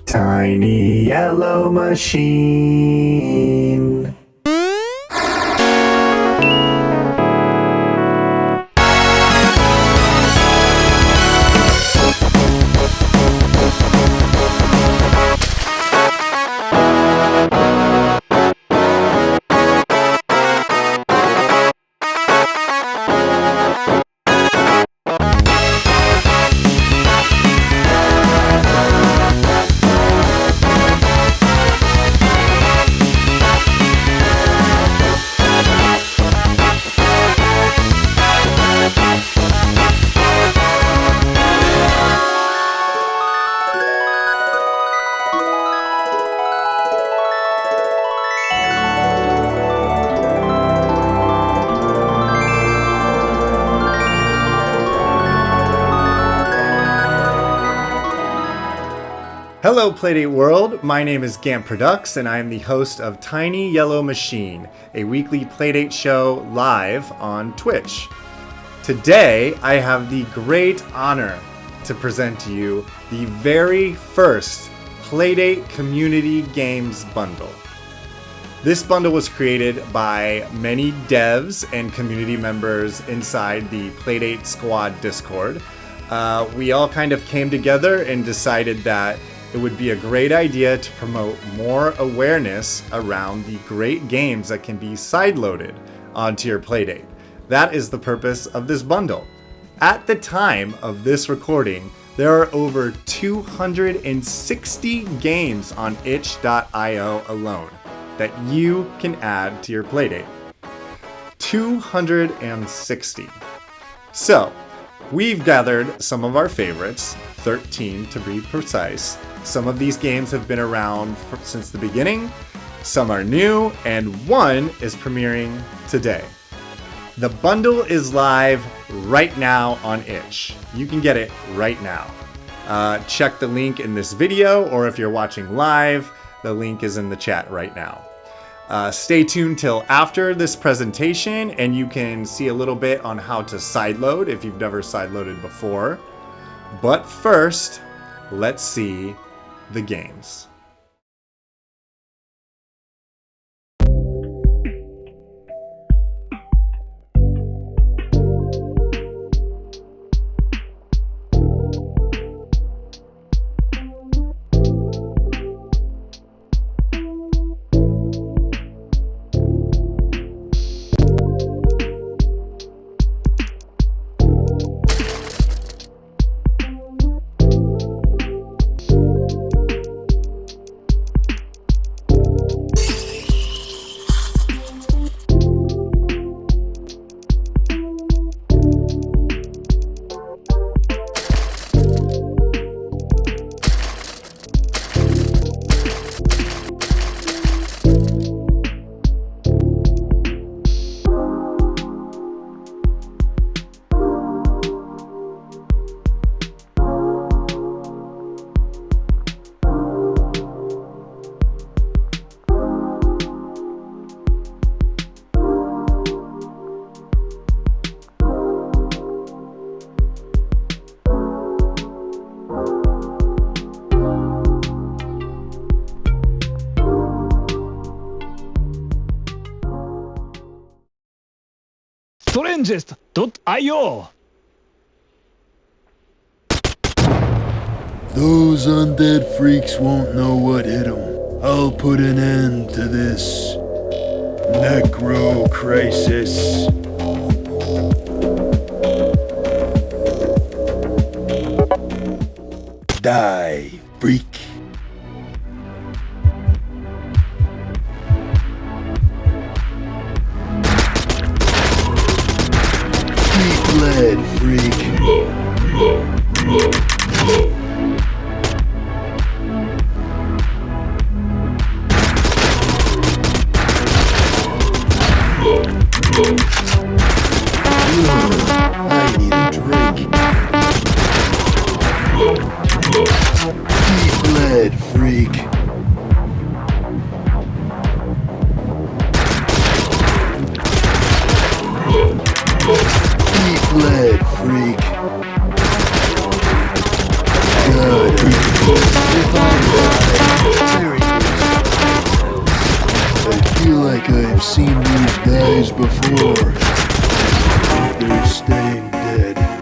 Tiny yellow machine. Hello Playdate World, my name is Gant Products and I am the host of Tiny Yellow Machine, a weekly Playdate show live on Twitch. Today I have the great honor to present to you the very first Playdate Community Games bundle. This bundle was created by many devs and community members inside the Playdate Squad Discord. We all kind of came together and decided that it would be a great idea to promote more awareness around the great games that can be sideloaded onto your Playdate. That is the purpose of this bundle. At the time of this recording, there are over 260 games on itch.io alone that you can add to your Playdate. 260. So, we've gathered some of our favorites, 13 to be precise. Some of these games have been around since the beginning, some are new, and one is premiering today. The bundle is live right now on itch. You can get it right now. Check the link in this video, or if you're watching live, the link is in the chat right now. Stay tuned till after this presentation and you can see a little bit on how to sideload if you've never sideloaded before. But first, let's see the games. Strangest.io. Those undead freaks won't know what hit them. I'll put an end to this necro crisis. Die, freak. Lead freak. I need a drink. Deep lead freak. Lead freak. Good. If I I've seen these guys before. They're staying dead.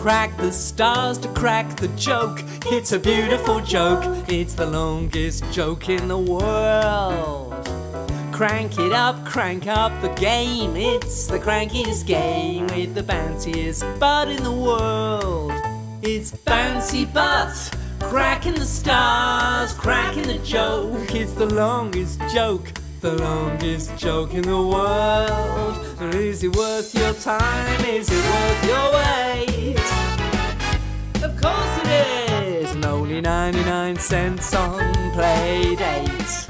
Crack the stars to crack the joke. It's a beautiful joke. It's the longest joke in the world. Crank it up, crank up the game. It's the crankiest game with the bounciest butt in the world. It's Bouncy Butt, cracking the stars, cracking the joke. It's the longest joke, the longest joke in the world. Is it worth your time? Is it worth your wait? Of course it is, and only 99 cents on Playdate.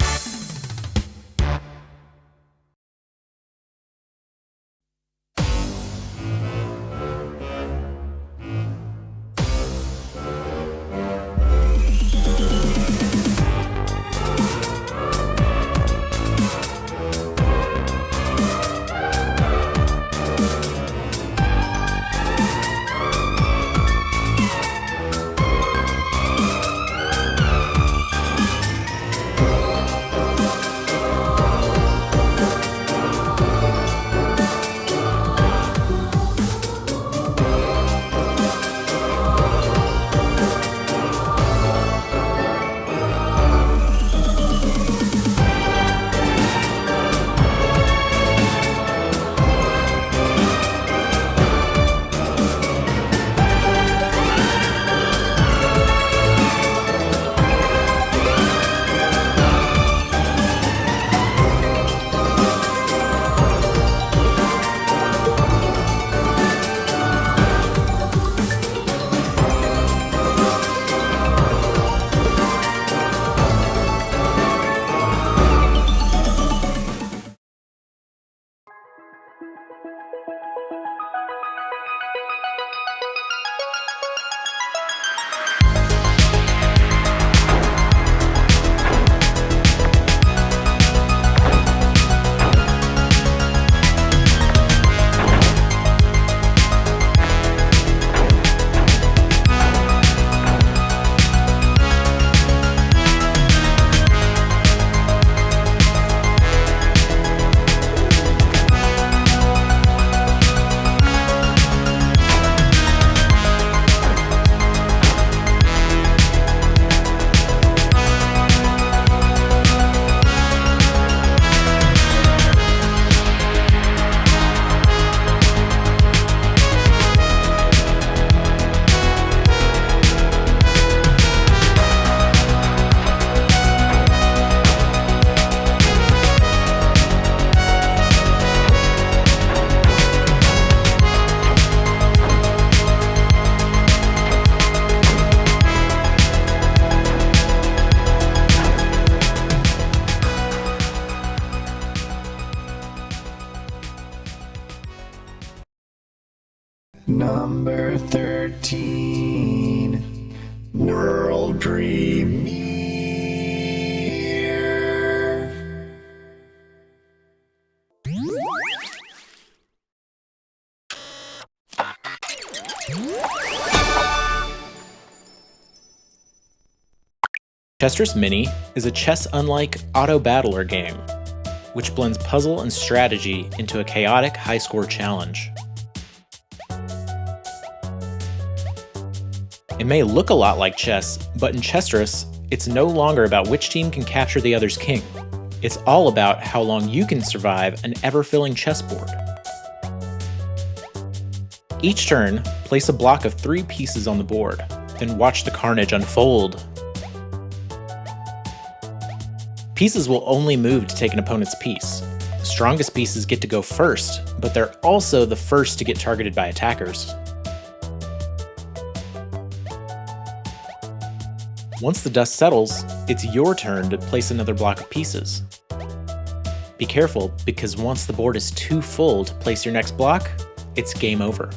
Number 13, Neural Premiere. Chesterous Mini is a chess-unlike auto-battler game, which blends puzzle and strategy into a chaotic high-score challenge. It may look a lot like chess, but in Chesterous, it's no longer about which team can capture the other's king. It's all about how long you can survive an ever-filling chessboard. Each turn, place a block of 3 pieces on the board, then watch the carnage unfold. Pieces will only move to take an opponent's piece. The strongest pieces get to go first, but they're also the first to get targeted by attackers. Once the dust settles, it's your turn to place another block of pieces. Be careful, because once the board is too full to place your next block, it's game over.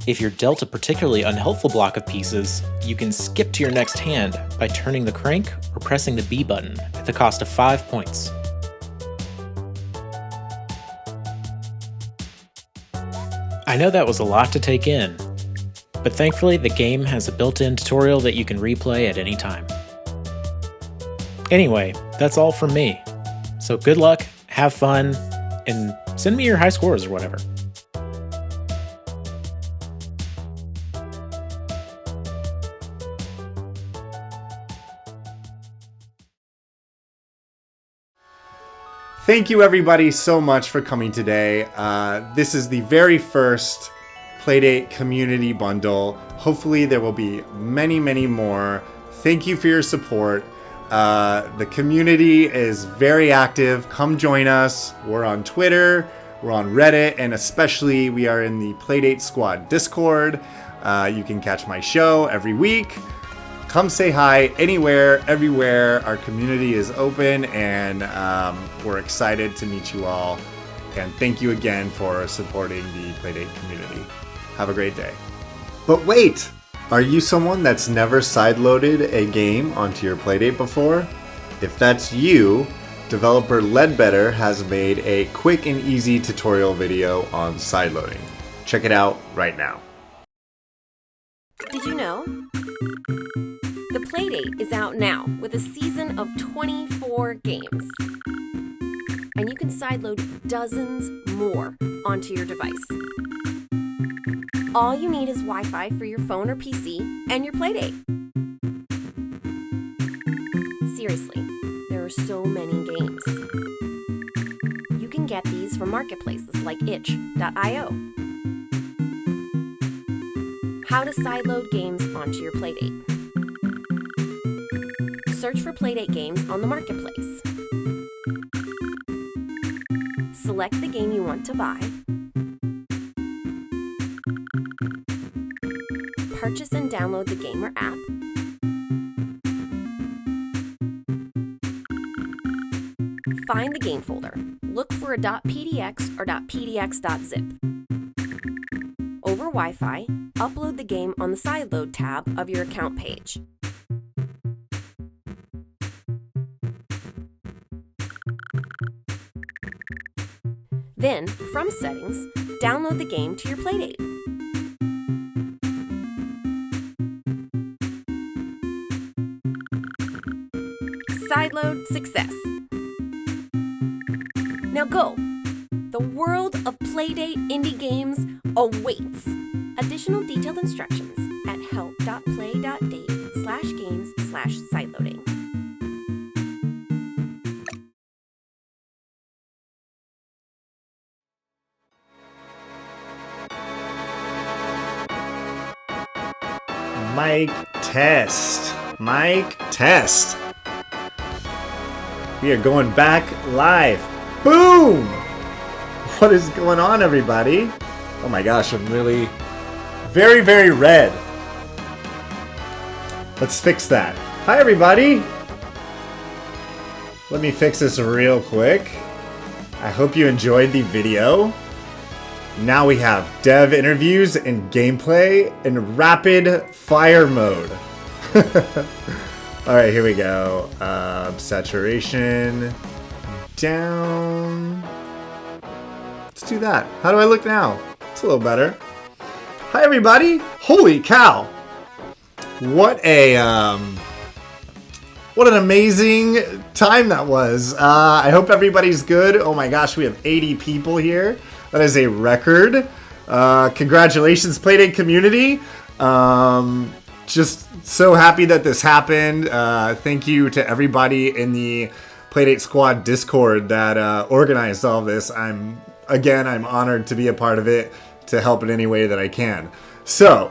If you're dealt a particularly unhelpful block of pieces, you can skip to your next hand by turning the crank or pressing the B button at the cost of 5 points. I know that was a lot to take in, but thankfully the game has a built-in tutorial that you can replay at any time. Anyway, that's all from me. So good luck, have fun, and send me your high scores or whatever. Thank you everybody so much for coming today. This is the very first Playdate community bundle. Hopefully there will be many, many more. Thank you for your support. The community is very active. Come join us. We're on Twitter, we're on Reddit, and especially we are in the Playdate Squad Discord. You can catch my show every week. Come say hi anywhere, everywhere. Our community is open, and we're excited to meet you all. And thank you again for supporting the Playdate community. Have a great day. But wait! Are you someone that's never sideloaded a game onto your Playdate before? If that's you, developer Ledbetter has made a quick and easy tutorial video on sideloading. Check it out right now. Did you know? The Playdate is out now with a season of 24 games. And you can sideload dozens more onto your device. All you need is Wi-Fi for your phone or PC and your Playdate. Seriously, there are so many games. You can get these from marketplaces like itch.io. How to sideload games onto your Playdate. Search for Playdate games on the marketplace. Select the game you want to buy. Purchase and download the game or app. Find the game folder. Look for a .pdx or .pdx.zip. Over Wi-Fi, upload the game on the Sideload tab of your account page. Then, from Settings, download the game to your Playdate. Sideload success. Now go! The world of Playdate indie games awaits. Additional detailed instructions at help.play.date/games/sideloading. Mic test. Mic test. We are going back live. Boom! What is going on, everybody? Oh my gosh, I'm really very, very red. Let's fix that. Hi, everybody. Let me fix this real quick. I hope you enjoyed the video. Now we have dev interviews and gameplay in rapid fire mode. Alright, here we go. Saturation down. Let's do that. How do I look now? It's a little better. Hi everybody! Holy cow! What an amazing time that was. I hope everybody's good. Oh my gosh, we have 80 people here. That is a record. Congratulations, Playdate community. Just so happy that this happened. Thank you to everybody in the Playdate Squad Discord that organized all this. I'm honored to be a part of it, to help in any way that I can. So,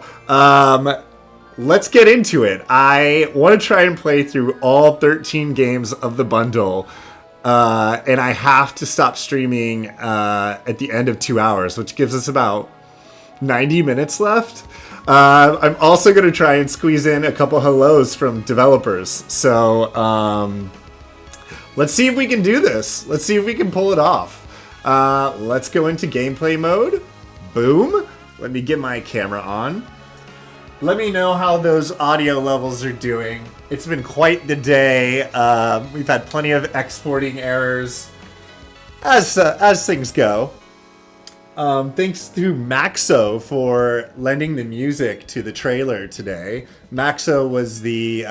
let's get into it. I want to try and play through all 13 games of the bundle, and I have to stop streaming at the end of 2 hours, which gives us about 90 minutes left. I'm also going to try and squeeze in a couple hellos from developers. So, let's see if we can do this. Let's see if we can pull it off. Let's go into gameplay mode. Boom. Let me get my camera on. Let me know how those audio levels are doing. It's been quite the day. We've had plenty of exporting errors, as things go. Thanks to Maxo for lending the music to the trailer today. Maxo was the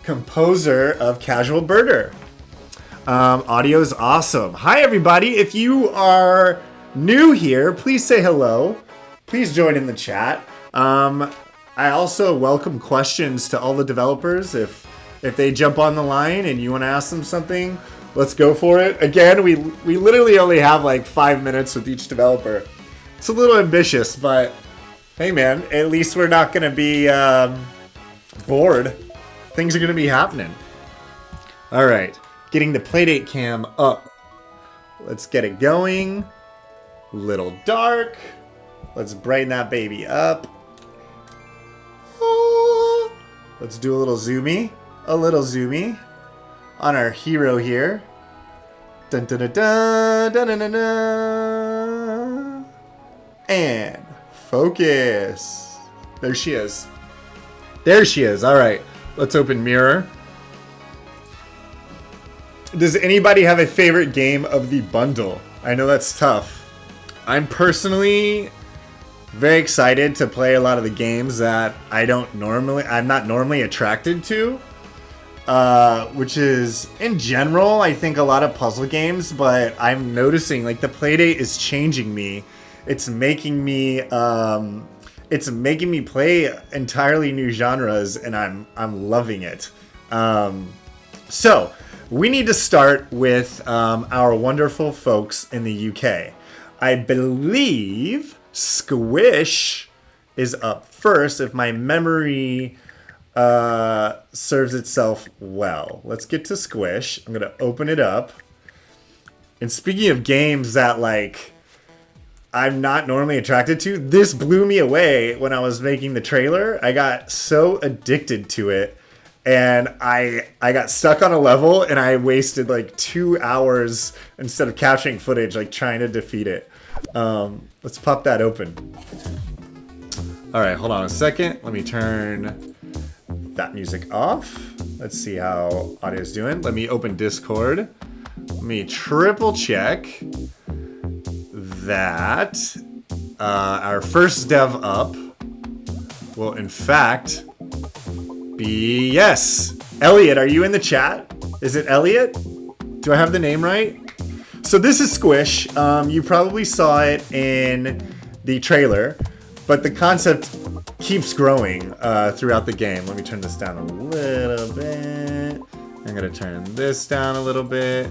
composer of Casual Birder. Audio is awesome. Hi everybody. If you are new here, please say hello. Please join in the chat. I also welcome questions to all the developers. If they jump on the line and you want to ask them something, let's go for it. Again, we literally only have like 5 minutes with each developer. It's a little ambitious, but hey man, at least we're not going to be bored. Things are going to be happening. All right, getting the Playdate cam up. Let's get it going. Little dark. Let's brighten that baby up. Oh. Let's do a little zoomy on our hero here. Dun dun dun dun dun dun dun dun. And focus. There she is. There she is. All right. Let's open mirror. Does anybody have a favorite game of the bundle? I know that's tough. I'm personally very excited to play a lot of the games that I'm not normally attracted to. Which is, in general, I think a lot of puzzle games, but I'm noticing like the Playdate is changing me. It's making me play entirely new genres, and I'm loving it. So we need to start with our wonderful folks in the UK. I believe Squish is up first, if my memory serves itself well. Let's get to Squish. I'm gonna open it up. And speaking of games that like I'm not normally attracted to, this blew me away when I was making the trailer. I got so addicted to it, and I got stuck on a level, and I wasted like 2 hours instead of capturing footage, like trying to defeat it. Let's pop that open. All right, hold on a second. Let me turn that music off. Let's see how audio is doing. Let me open Discord. Let me triple check that our first dev up will in fact be, yes, Elliot. Are you in the chat? Is it Elliot? Do I have the name right? So this is Squish. You probably saw it in the trailer, but the concept keeps growing throughout the game. Let me turn this down a little bit. I'm gonna turn this down a little bit.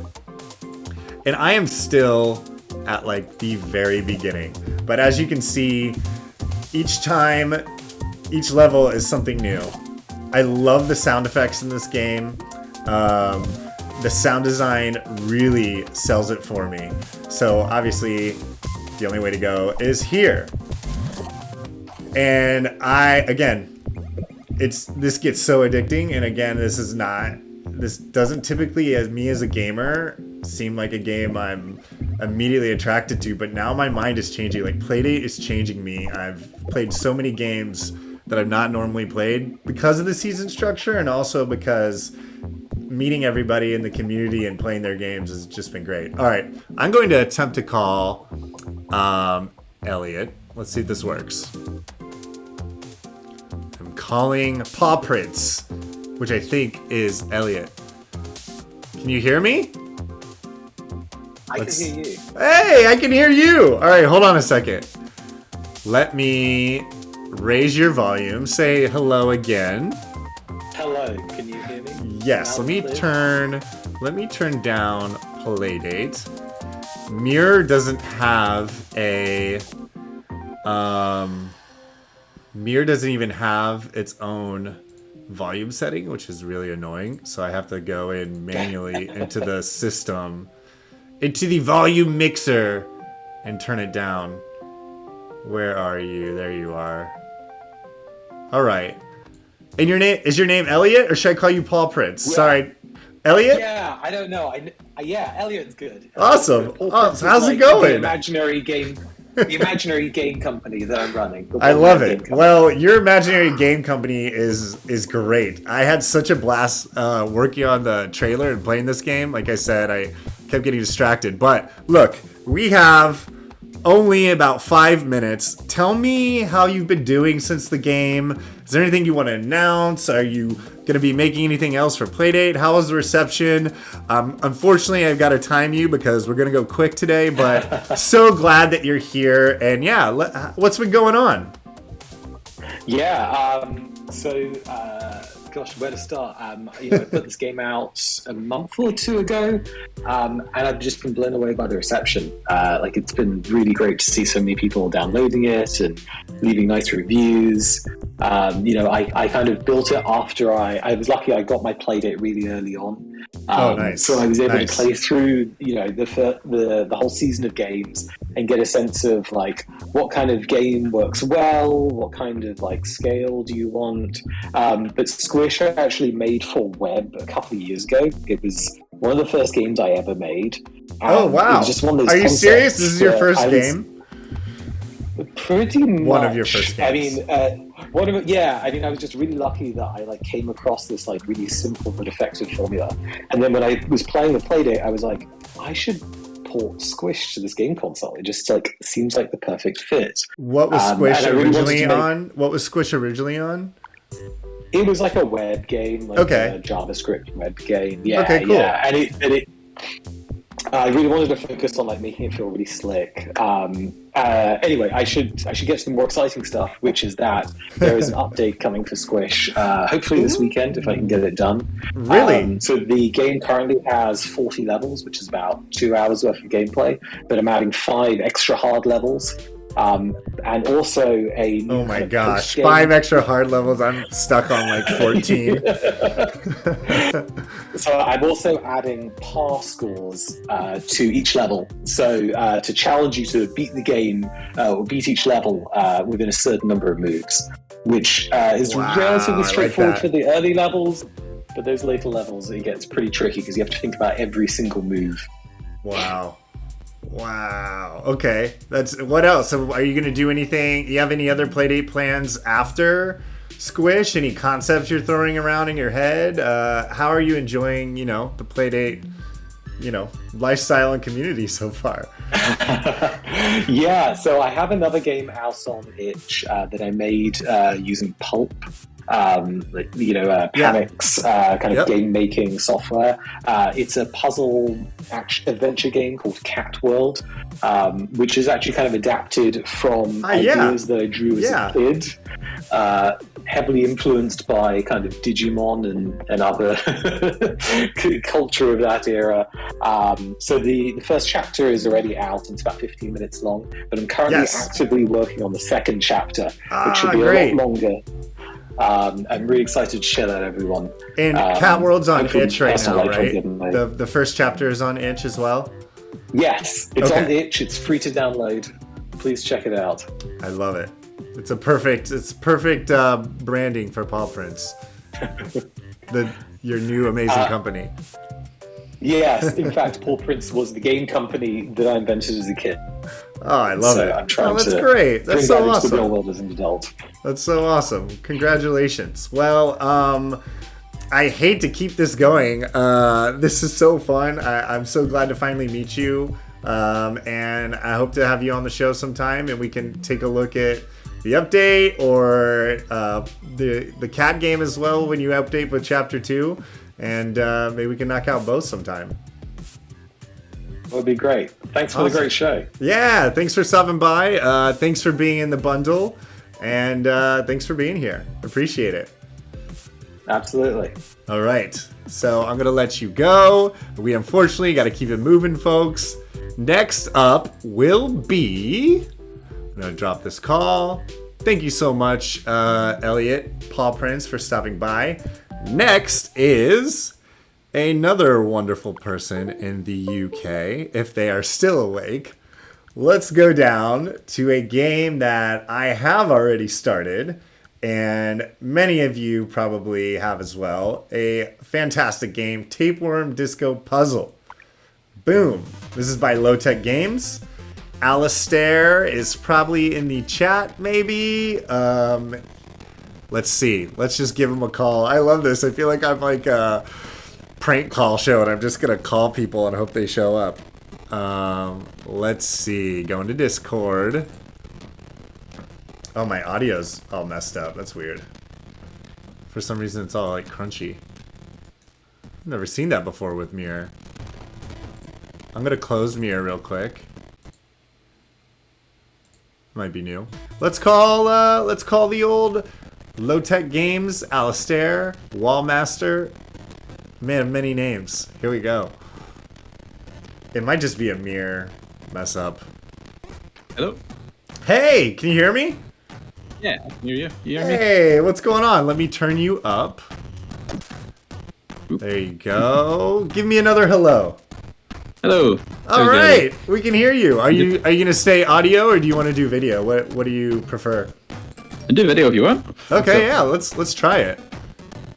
And I am still at like the very beginning. But as you can see, each time, each level is something new. I love the sound effects in this game. The sound design really sells it for me. So obviously, the only way to go is here. And this gets so addicting. And again, this doesn't typically, as me as a gamer, seem like a game I'm immediately attracted to, but now my mind is changing. Like Playdate is changing me. I've played so many games that I've not normally played because of the season structure, and also because meeting everybody in the community and playing their games has just been great. All right, I'm going to attempt to call Elliot. Let's see if this works. I'm calling Paw Prince, which I think is Elliot. Can you hear me? I can hear you. Hey, I can hear you. All right, hold on a second. Let me raise your volume. Say hello again. Hello, can you hear me? Yes, let me turn down Playdate. Mirror doesn't have a Mirror doesn't even have its own volume setting, which is really annoying. So I have to go in manually into the system, into the volume mixer, and turn it down. Where are you? There you are. All right. And is your name Elliot, or should I call you Paul Prince? Yeah. Sorry, Elliot. Yeah, I don't know. Yeah, Elliot's good. Awesome. Paul Oh, Prince so how's is it like going? The imaginary game company that I'm running. I love it. Well, your imaginary game company is great. I had such a blast working on the trailer and playing this game. Like I said, I kept getting distracted. But look, we have only about 5 minutes. Tell me how you've been doing since the game. Is there anything you want to announce? Are you going to be making anything else for Playdate? How was the reception? Unfortunately, I've got to time you because we're going to go quick today, but so glad that you're here. And yeah, what's been going on? Yeah, gosh, where to start? I put this game out a month or two ago, and I've just been blown away by the reception. It's been really great to see so many people downloading it and leaving nice reviews. I kind of built it after I was lucky. I got my Playdate really early on. Nice. So I was able to play through, the whole season of games and get a sense of like what kind of game works well, what kind of like scale do you want. But Squish I actually made for web a couple of years ago. It was one of the first games I ever made. Oh wow! It was just one of those Are you serious? This is your first I game? Pretty much. One of your first games. I mean, I was just really lucky that I came across this really simple but effective formula. And then when I was playing the Playdate, I was like, I should port Squish to this game console. It just seems like the perfect fit. What was Squish originally on? What was Squish originally on? It was like a web game, a JavaScript web game. Yeah, okay, cool. Yeah. And I really wanted to focus on making it feel really slick. Anyway, I should get to the more exciting stuff, which is that there is an update coming for Squish, hopefully this weekend if I can get it done. Really? So the game currently has 40 levels, which is about 2 hours worth of gameplay, but I'm adding 5 extra hard levels. And also a new oh my gosh, 5 extra hard levels. I'm stuck on 14. So I'm also adding par scores to each level. So to challenge you to beat the game or beat each level within a certain number of moves, which is relatively straightforward for the early levels. But those later levels, it gets pretty tricky because you have to think about every single move. Wow. Okay. What else? So are you going to do anything? You have any other Playdate plans after Squish? Any concepts you're throwing around in your head? How are you enjoying, the Playdate, lifestyle and community so far? Yeah, so I have another game out on itch that I made using Pulp. Panic's kind of game making software. It's a puzzle adventure game called Cat World, which is actually kind of adapted from ideas that I drew as a kid. Heavily influenced by kind of Digimon and other culture of that era. So the first chapter is already out, and it's about 15 minutes long, but I'm currently actively working on the second chapter, which should be a lot longer. I'm really excited to share that with everyone. And Cat World's on itch right now, right? The first chapter is on itch as well? Yes, it's on itch. It's free to download. Please check it out. I love it. It's perfect branding for Paw Prince. Your new amazing company. Yes, in fact, Paw Prince was the game company that I invented as a kid. Oh, I love it. I'm trying that's great. That's so awesome. Into the real world as an adult. That's so awesome. Congratulations. Well, I hate to keep this going. This is so fun. I'm so glad to finally meet you. And I hope to have you on the show sometime, and we can take a look at the update or the cat game as well when you update with Chapter 2. And maybe we can knock out both sometime. That would be great. Thanks for the great show. Yeah, thanks for stopping by. Thanks for being in the bundle. And thanks for being here. Appreciate it. Absolutely. All right. So I'm going to let you go. We unfortunately got to keep it moving, folks. Next up will be... I'm going to drop this call. Thank you so much, Elliot, Paul Prince, for stopping by. Next is another wonderful person in the UK, if they are still awake. Let's go down to a game that I have already started, and many of you probably have as well. A fantastic game, Tapeworm Disco Puzzle. Boom. This is by Lowtek Games. Alistair is probably in the chat, maybe. Let's see. Let's just give him a call. I love this. I feel like I'm like a prank call show, and I'm just going to call people and hope they show up. Let's see. Go into Discord. Oh, my audio's all messed up. That's weird. For some reason, it's all like crunchy. I've never seen that before with Mirror. I'm going to close Mirror real quick. Might be new. Let's call the old Lowtek Games, Alistair, Wallmaster. Man, many names. Here we go. It might just be a Mirror mess up. Hello? Hey, can you hear me? Yeah, I can hear you. You hear me? Hey, what's going on? Let me turn you up. Oop. There you go. Give me another hello. Hello. All right, we can hear you. Are you gonna stay audio or do you want to do video? What do you prefer? Do video if you want. Okay, yeah, let's try it.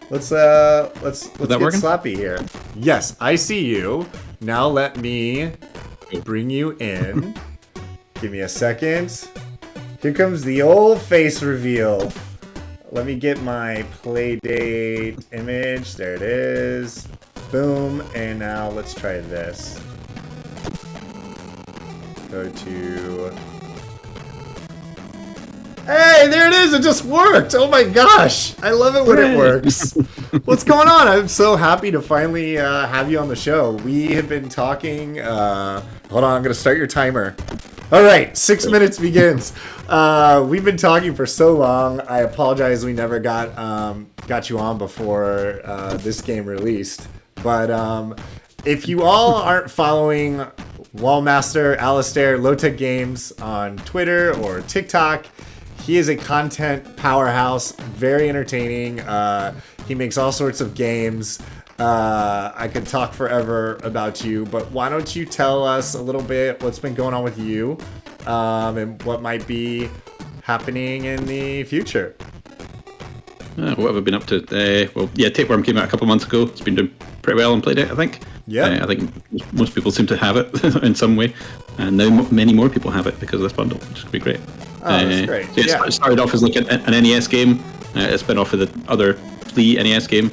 Let's get working? sloppy here. Yes, I see you. Now let me bring you in. Give me a second. Here comes the old face reveal. Let me get my Playdate image. There it is. Boom. And now let's try this. Go to... Hey, there it is. It just worked. Oh my gosh. I love it when it works. What's going on? I'm so happy to finally have you on the show. We have been talking. Hold on. I'm going to start your timer. All right. 6 minutes begins. We've been talking for so long. I apologize. We never got you on before this game released. But if you all aren't following Wallmaster, Alistair, Lowtek Games on Twitter or TikTok, he is a content powerhouse, very entertaining. He makes all sorts of games. I could talk forever about you, but why don't you tell us a little bit what's been going on with you and what might be happening in the future? What have I been up to? Tapeworm came out a couple months ago. It's been doing pretty well on Playdate, I think. Yeah. I think most people seem to have it in some way. And now many more people have it because of this bundle, which would be great. Oh, that's great. So it started off as like an NES game. It's been off of the other Flea NES game,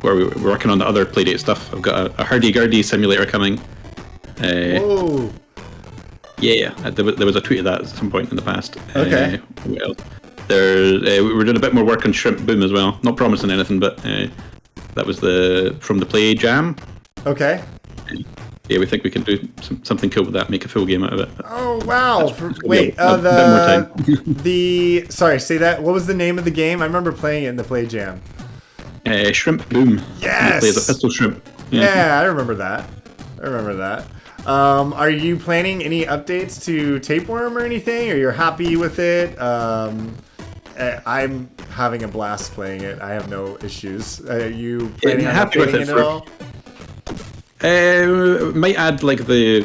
where we were working on the other Playdate stuff. I've got a hurdy-gurdy simulator coming. Whoa. Yeah, there was a tweet of that at some point in the past. Okay. We were doing a bit more work on Shrimp Boom as well. Not promising anything, but that was from the Play Jam. Okay. Yeah, we think we can do something cool with that, make a full game out of it. Oh wow! Wait, sorry, say that. What was the name of the game? I remember playing it in the Play Jam. Shrimp Boom. Yes. You play the pistol shrimp. Yeah, I remember that. Are you planning any updates to Tapeworm or anything? Or you're happy with it? I'm having a blast playing it. I have no issues. Are you planning on updating it at all? Might add like the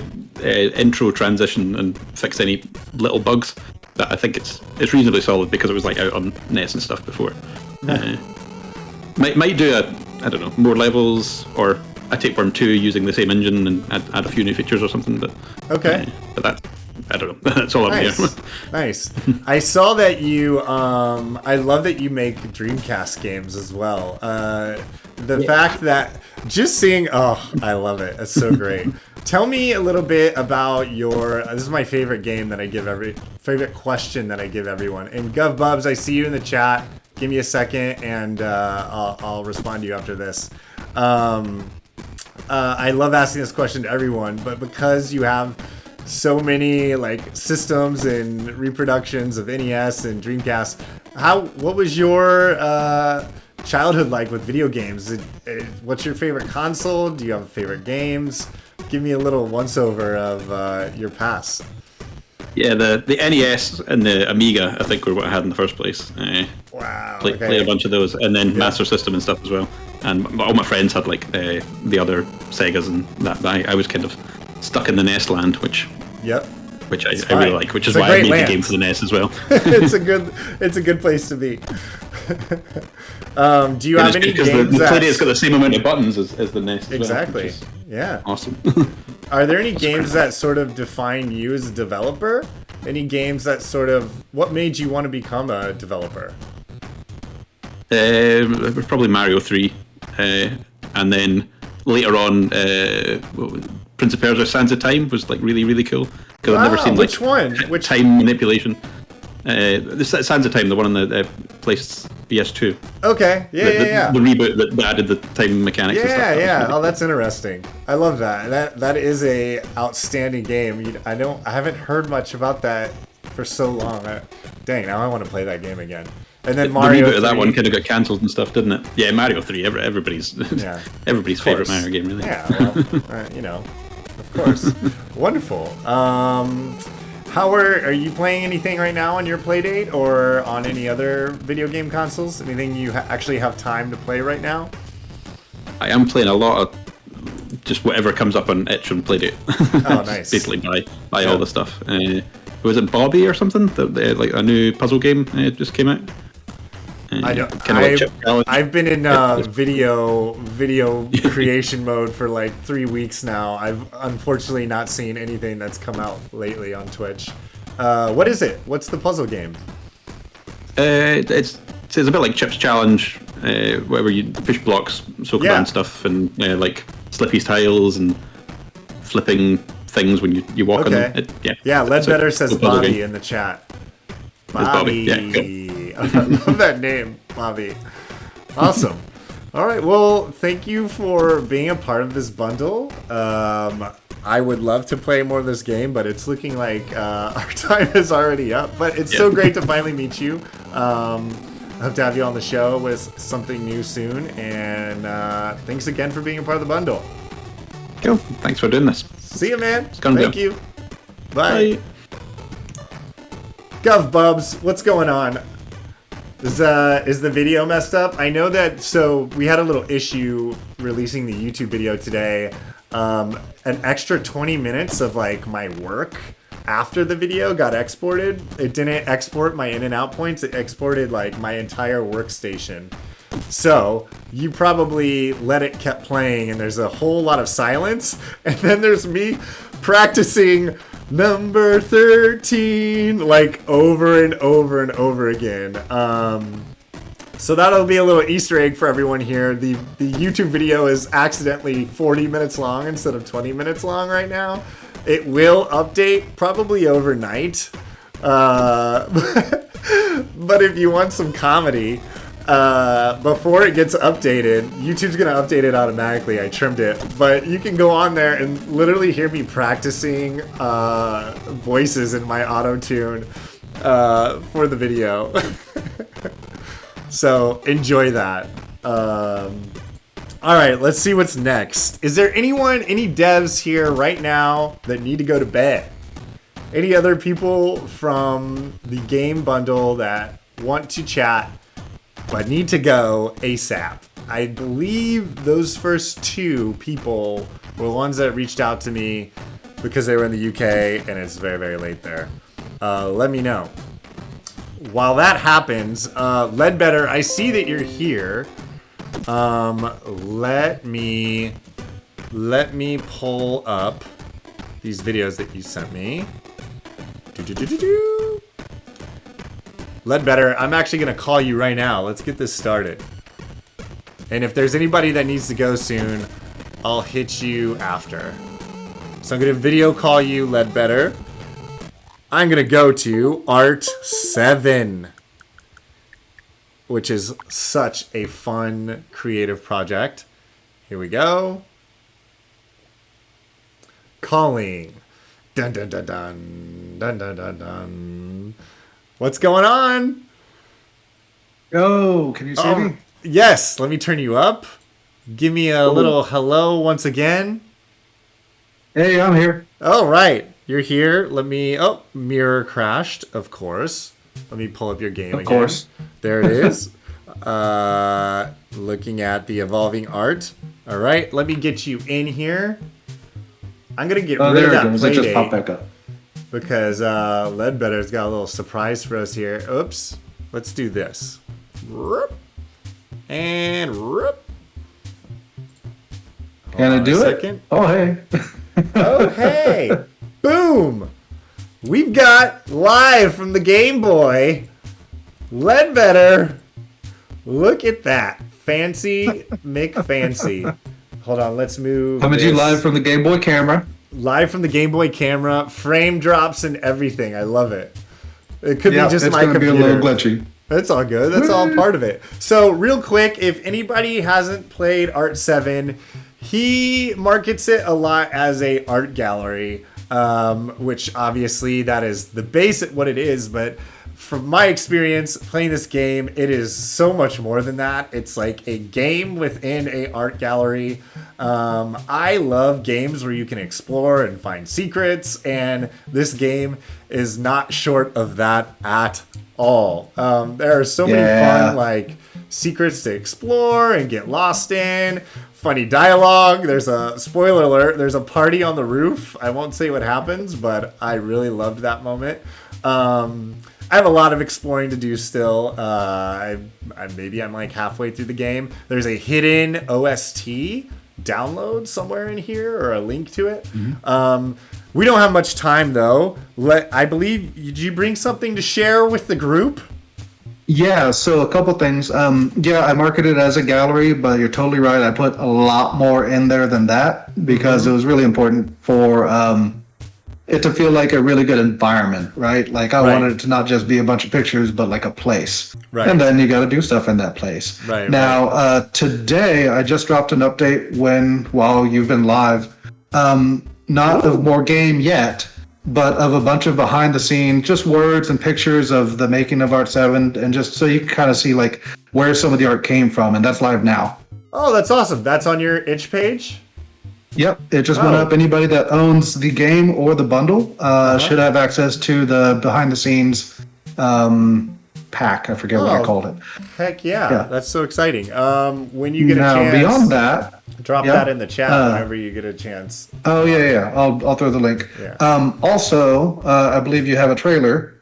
intro transition and fix any little bugs, but I think it's reasonably solid because it was like out on NES and stuff before. Might do more levels or a Tapeworm 2 using the same engine and add a few new features or something. But okay, but that's, I don't know. That's all I'm here. Nice. I saw that you. I love that you make Dreamcast games as well. The fact that just seeing, I love it. It's so great. Tell me a little bit about your. This is my favorite game that I give favorite question that I give everyone. And GovBubs, I see you in the chat. Give me a second, and I'll respond to you after this. I love asking this question to everyone, but because you have so many like systems and reproductions of NES and Dreamcast, what was your childhood like with video games? What's your favorite console? Do you have favorite games? Give me a little once-over of your past. Yeah, the NES and the Amiga, I think, were what I had in the first place. Wow. Played a bunch of those, and then Master System and stuff as well. And all my friends had like the other Segas and that. I was kind of stuck in the NES land, which I really like, which is why I made the game for the NES as well. It's a good place to be. Do you have any games the Playdate's got the same amount of buttons as the NES? Exactly. Yeah. Awesome. Are there any games that sort of define you as a developer? Any games that sort of what made you want to become a developer? It was probably Mario 3, and then later on, Prince of Persia: Sands of Time was like really, really cool because I've never seen which one? Which time manipulation. The Sands of Time, the one on the PS2. Okay, yeah. The reboot that added the time mechanics. and stuff. Yeah. Really cool. That's interesting. I love that. That is a outstanding game. I haven't heard much about that for so long. Dang, now I want to play that game again. And then Mario. The reboot of that one kind of got cancelled and stuff, didn't it? Yeah, Mario 3. Everybody's favorite Mario game, really. Yeah, well, of course. Wonderful. How are you playing anything right now on your Playdate or on any other video game consoles? Anything you actually have time to play right now? I am playing a lot of just whatever comes up on Itch and Playdate. Oh, nice. Basically buy all the stuff. Was it Bobby or something? Like a new puzzle game just came out. I've been in video creation mode for like 3 weeks now. I've unfortunately not seen anything that's come out lately on Twitch. What is it? What's the puzzle game? It's a bit like Chip's Challenge, where you push blocks, Sokoban stuff, and like slippy tiles and flipping things when you walk on them. Ledbetter says Bobby in the chat. Bobby. Yeah, cool. I love that name, Bobby. Awesome. All right. Well, thank you for being a part of this bundle. I would love to play more of this game, but it's looking like our time is already up. But it's so great to finally meet you. I hope to have you on the show with something new soon. And thanks again for being a part of the bundle. Cool. Thanks for doing this. See you, man. Thank you. Bye. Bye. GovBubs, what's going on? Is the video messed up? I know that, so we had a little issue releasing the YouTube video today. An extra 20 minutes of like my work after the video got exported. It didn't export my in and out points. It exported like my entire workstation. So you probably let it kept playing and there's a whole lot of silence. And then there's me practicing number 13 like over and over and over again. So that'll be a little Easter egg for everyone here. The YouTube video is accidentally 40 minutes long instead of 20 minutes long right now. It will update probably overnight. But if you want some comedy, before it gets updated, YouTube's gonna update it automatically. I trimmed it, but you can go on there and literally hear me practicing voices in my auto-tune for the video. So enjoy that. All right, let's see what's next. Is there any devs here right now that need to go to bed? Any other people from the game bundle that want to chat but need to go ASAP? I believe those first two people were the ones that reached out to me because they were in the UK and it's very, very late there. Let me know. While that happens, Ledbetter, I see that you're here. Let me pull up these videos that you sent me. Ledbetter, I'm actually going to call you right now. Let's get this started. And if there's anybody that needs to go soon, I'll hit you after. So I'm going to video call you, Ledbetter. I'm going to go to Art 7, which is such a fun, creative project. Here we go. Calling. Dun dun dun dun. Dun dun dun dun. What's going on? Oh, can you see me? Yes, let me turn you up. Give me a little hello once again. Hey, I'm here. Oh, right. You're here. Let me... Oh, mirror crashed, of course. Let me pull up your game again. Of course. There it is. Looking at the evolving art. All right, let me get you in here. I'm going to get rid of that Playdate. It just popped back up. Because Ledbetter's got a little surprise for us here. Oops. Let's do this. And... Can I do it? Oh, hey. Oh, hey. Boom. We've got live from the Game Boy, Ledbetter. Look at that. Fancy McFancy. Hold on, let's move. Coming to you live from the Game Boy camera. Live from the Game Boy camera. Frame drops and everything. I love it. It could be just my computer. It's going to be a little glitchy. That's all good. That's all part of it. So real quick, if anybody hasn't played Art 7, he markets it a lot as a art gallery, which obviously that is the base at what it is. But from my experience playing this game, it is so much more than that. It's like a game within a art gallery. I love games where you can explore and find secrets, and this game is not short of that at all. There are so many fun like secrets to explore and get lost in. Funny dialogue. There's a spoiler alert. There's a party on the roof. I won't say what happens, but I really loved that moment. I have a lot of exploring to do still. Maybe I'm like halfway through the game. There's a hidden OST download somewhere in here, or a link to it. We don't have much time though. I believe, did you bring something to share with the group? Yeah, so a couple things. I marketed it as a gallery, but you're totally right. I put a lot more in there than that because it was really important for it to feel like a really good environment, right? Like I wanted it to not just be a bunch of pictures, but like a place. Right. And then you got to do stuff in that place. Right. Now, today I just dropped an update while you've been live. Not of more game yet, but of a bunch of behind the scenes, just words and pictures of the making of Art 7, and just so you can kind of see like where some of the art came from, and that's live now. Oh, that's awesome. That's on your itch page? Yep, it just went up. Anybody that owns the game or the bundle should have access to the behind the scenes pack. I forget what I called it. Heck yeah. That's so exciting. When you get a chance, beyond that, drop that in the chat whenever you get a chance. Oh yeah. I'll throw the link. Yeah. Also, I believe you have a trailer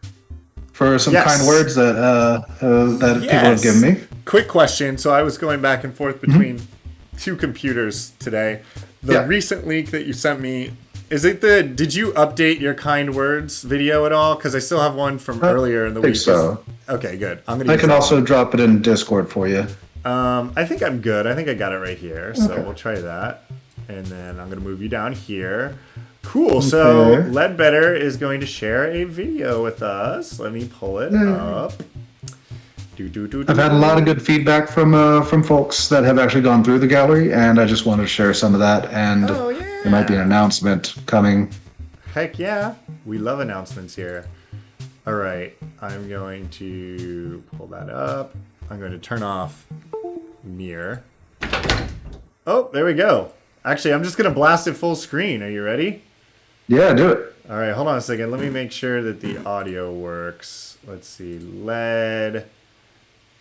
for some kind words that people have given me. Quick question. So I was going back and forth between two computers today. The recent link that you sent me, did you update your kind words video at all? Because I still have one from earlier in the week. So. Okay, good. I can also drop it in Discord for you. I think I'm good. I think I got it right here. So we'll try that. And then I'm going to move you down here. Cool. Okay. So Ledbetter is going to share a video with us. Let me pull it up. I've had a lot of good feedback from folks that have actually gone through the gallery, and I just wanted to share some of that. And there might be an announcement coming. Heck yeah. We love announcements here. All right. I'm going to pull that up. I'm going to turn off mirror. Oh, there we go. Actually, I'm just going to blast it full screen. Are you ready? Yeah, do it. All right. Hold on a second. Let me make sure that the audio works. Let's see. LED.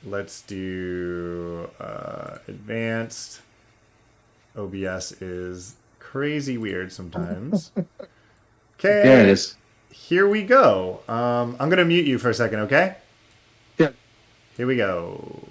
Let's do advanced. OBS is crazy weird sometimes. Okay. Yeah, it is. Here we go. I'm going to mute you for a second, okay? Yeah. Here we go.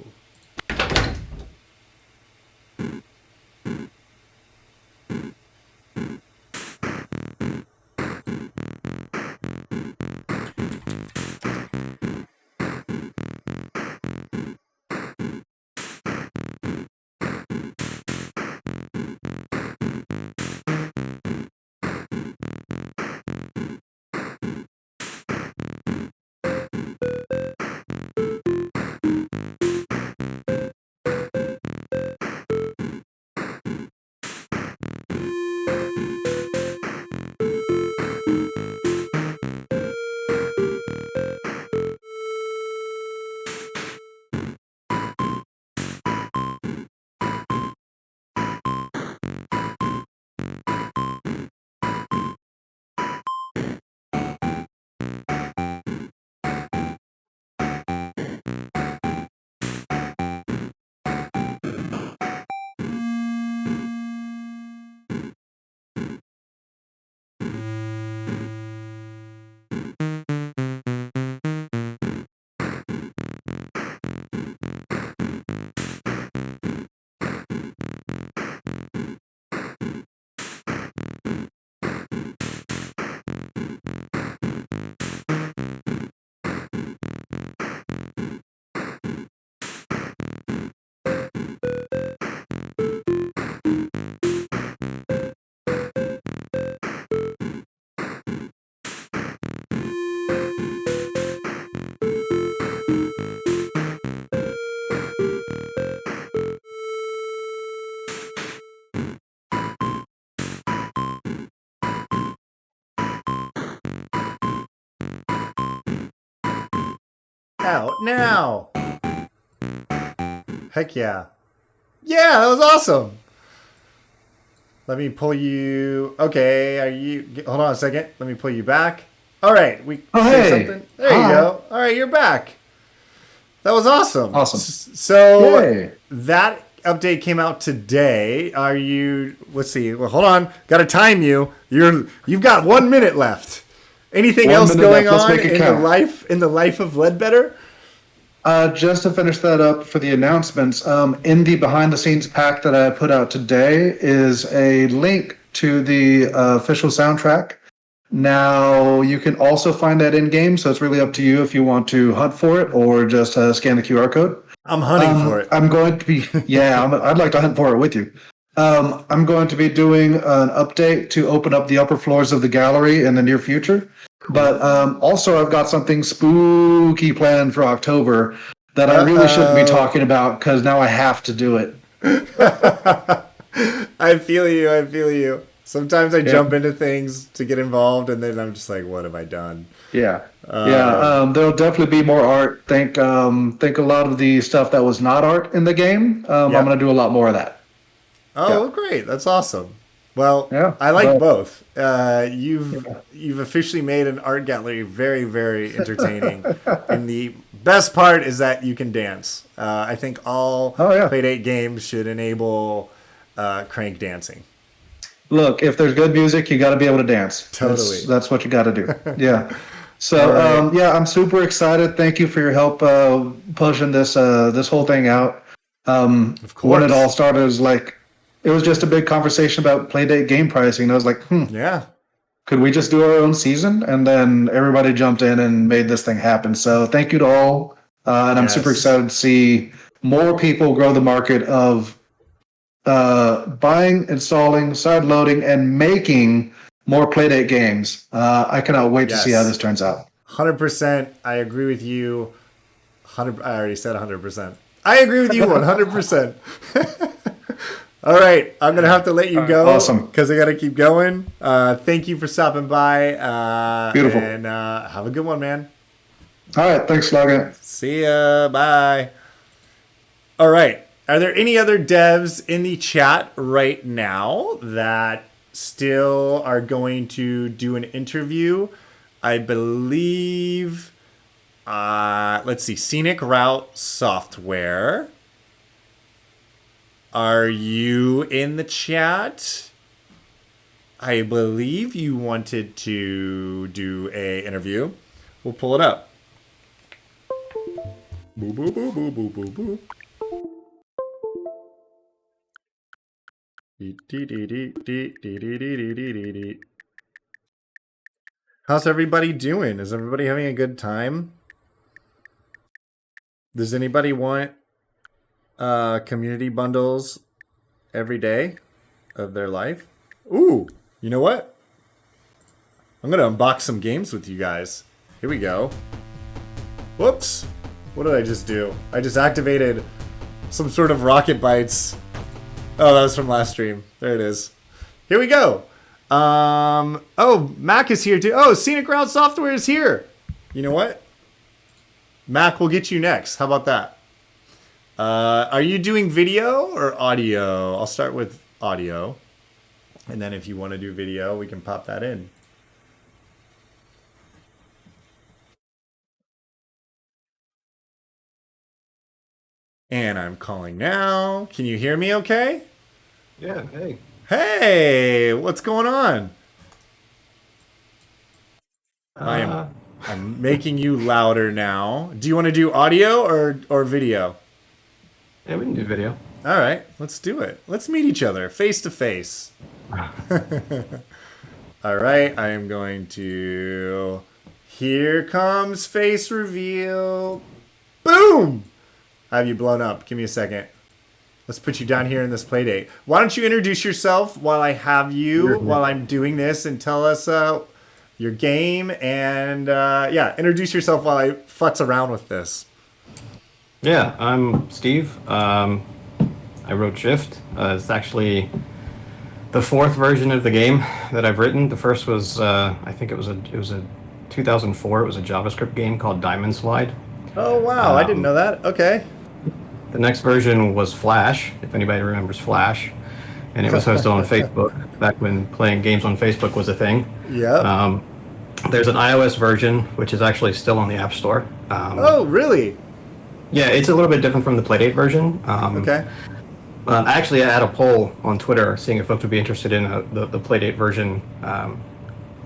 out now. Heck yeah. Yeah, that was awesome. Let me pull you. Okay, are you? Hold on a second. Let me pull you back. All right, we say something. There you go. All right, you're back. That was awesome. Awesome. So Yay. that update came out today. Are you? Let's see. Well, hold on. Got to time you. You've got 1 minute left. Anything else going on in the life of Ledbetter? Just to finish that up for the announcements, in the behind-the-scenes pack that I put out today is a link to the official soundtrack. Now, you can also find that in-game, so it's really up to you if you want to hunt for it or just scan the QR code. I'm hunting for it. I'm going to be, I'd like to hunt for it with you. I'm going to be doing an update to open up the upper floors of the gallery in the near future. But also, I've got something spooky planned for October that I really shouldn't be talking about because now I have to do it. I feel you. Sometimes I jump into things to get involved, and then I'm just like, "What have I done?" Yeah. There'll definitely be more art. Think a lot of the stuff that was not art in the game. I'm going to do a lot more of that. Oh, great! That's awesome. Well, I like both. You've officially made an art gallery very, very entertaining, and the best part is that you can dance. I think all Playdate games should enable crank dancing. Look, if there's good music, you got to be able to dance. Totally, that's what you got to do. Yeah. So I'm super excited. Thank you for your help pushing this whole thing out. Of course. When it all started, it was just a big conversation about Playdate game pricing. And I was like, could we just do our own season? And then everybody jumped in and made this thing happen. So thank you to all. And I'm super excited to see more people grow the market of buying, installing, side loading, and making more Playdate games. I cannot wait to see how this turns out. 100%. I agree with you. I already said 100%. I agree with you 100%. All right, I'm going to have to let you go. Awesome. Because I got to keep going. Thank you for stopping by. Beautiful. And have a good one, man. All right, thanks, Logan. See ya. Bye. All right. Are there any other devs in the chat right now that still are going to do an interview? I believe, let's see, Scenic Route Software. Are you in the chat? I believe you wanted to do a interview. We'll pull it up. Boo, boo, boo, boo, boo, boo, boo. How's everybody doing? Is everybody having a good time? Does anybody want community bundles every day of their life? Ooh, you know what? I'm gonna unbox some games with you guys. Here we go. Whoops. What did I just do? I just activated some sort of Rocket Bytes. Oh, that was from last stream. There it is. Here we go. Oh, Mac is here too. Oh, Scenic Route Software is here. You know what? Mac will get you next. How about that? Are you doing video or audio? I'll start with audio. And then if you want to do video, we can pop that in. And I'm calling now. Can you hear me okay? Yeah, hey. Hey, what's going on? I'm making you louder now. Do you want to do audio or video? Yeah, we can do video. All right, let's do it. Let's meet each other face to face. All right, I am going to... Here comes face reveal. Boom! I have you blown up. Give me a second. Let's put you down here in this Playdate. Why don't you introduce yourself while I have you, while I'm doing this, and tell us your game, and introduce yourself while I futz around with this. Yeah, I'm Steve. I wrote Shift. It's actually the fourth version of the game that I've written. The first was, I think it was a 2004. It was a JavaScript game called Diamond Slide. Oh wow, I didn't know that. Okay. The next version was Flash, if anybody remembers Flash, and it was hosted on Facebook back when playing games on Facebook was a thing. Yeah. There's an iOS version, which is actually still on the App Store. Oh, really? Yeah, it's a little bit different from the Playdate version. Okay. Actually, I had a poll on Twitter seeing if folks would be interested in the Playdate version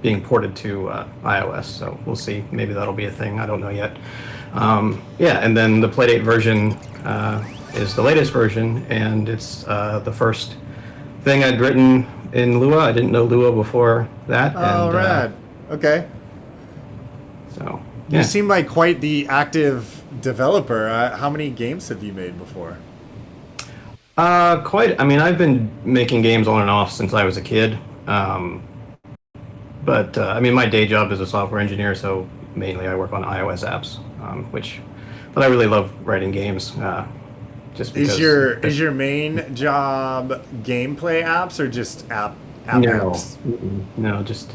being ported to iOS. So we'll see. Maybe that'll be a thing. I don't know yet. Yeah, and then the Playdate version is the latest version, and it's the first thing I'd written in Lua. I didn't know Lua before that. Oh, rad. Okay. So, yeah. You seem like quite the active developer. How many games have you made before? Quite. I mean, I've been making games on and off since I was a kid. But I mean, my day job is a software engineer, so mainly I work on iOS apps, but I really love writing games. Just because is your main job gameplay apps or just app no, apps? No, just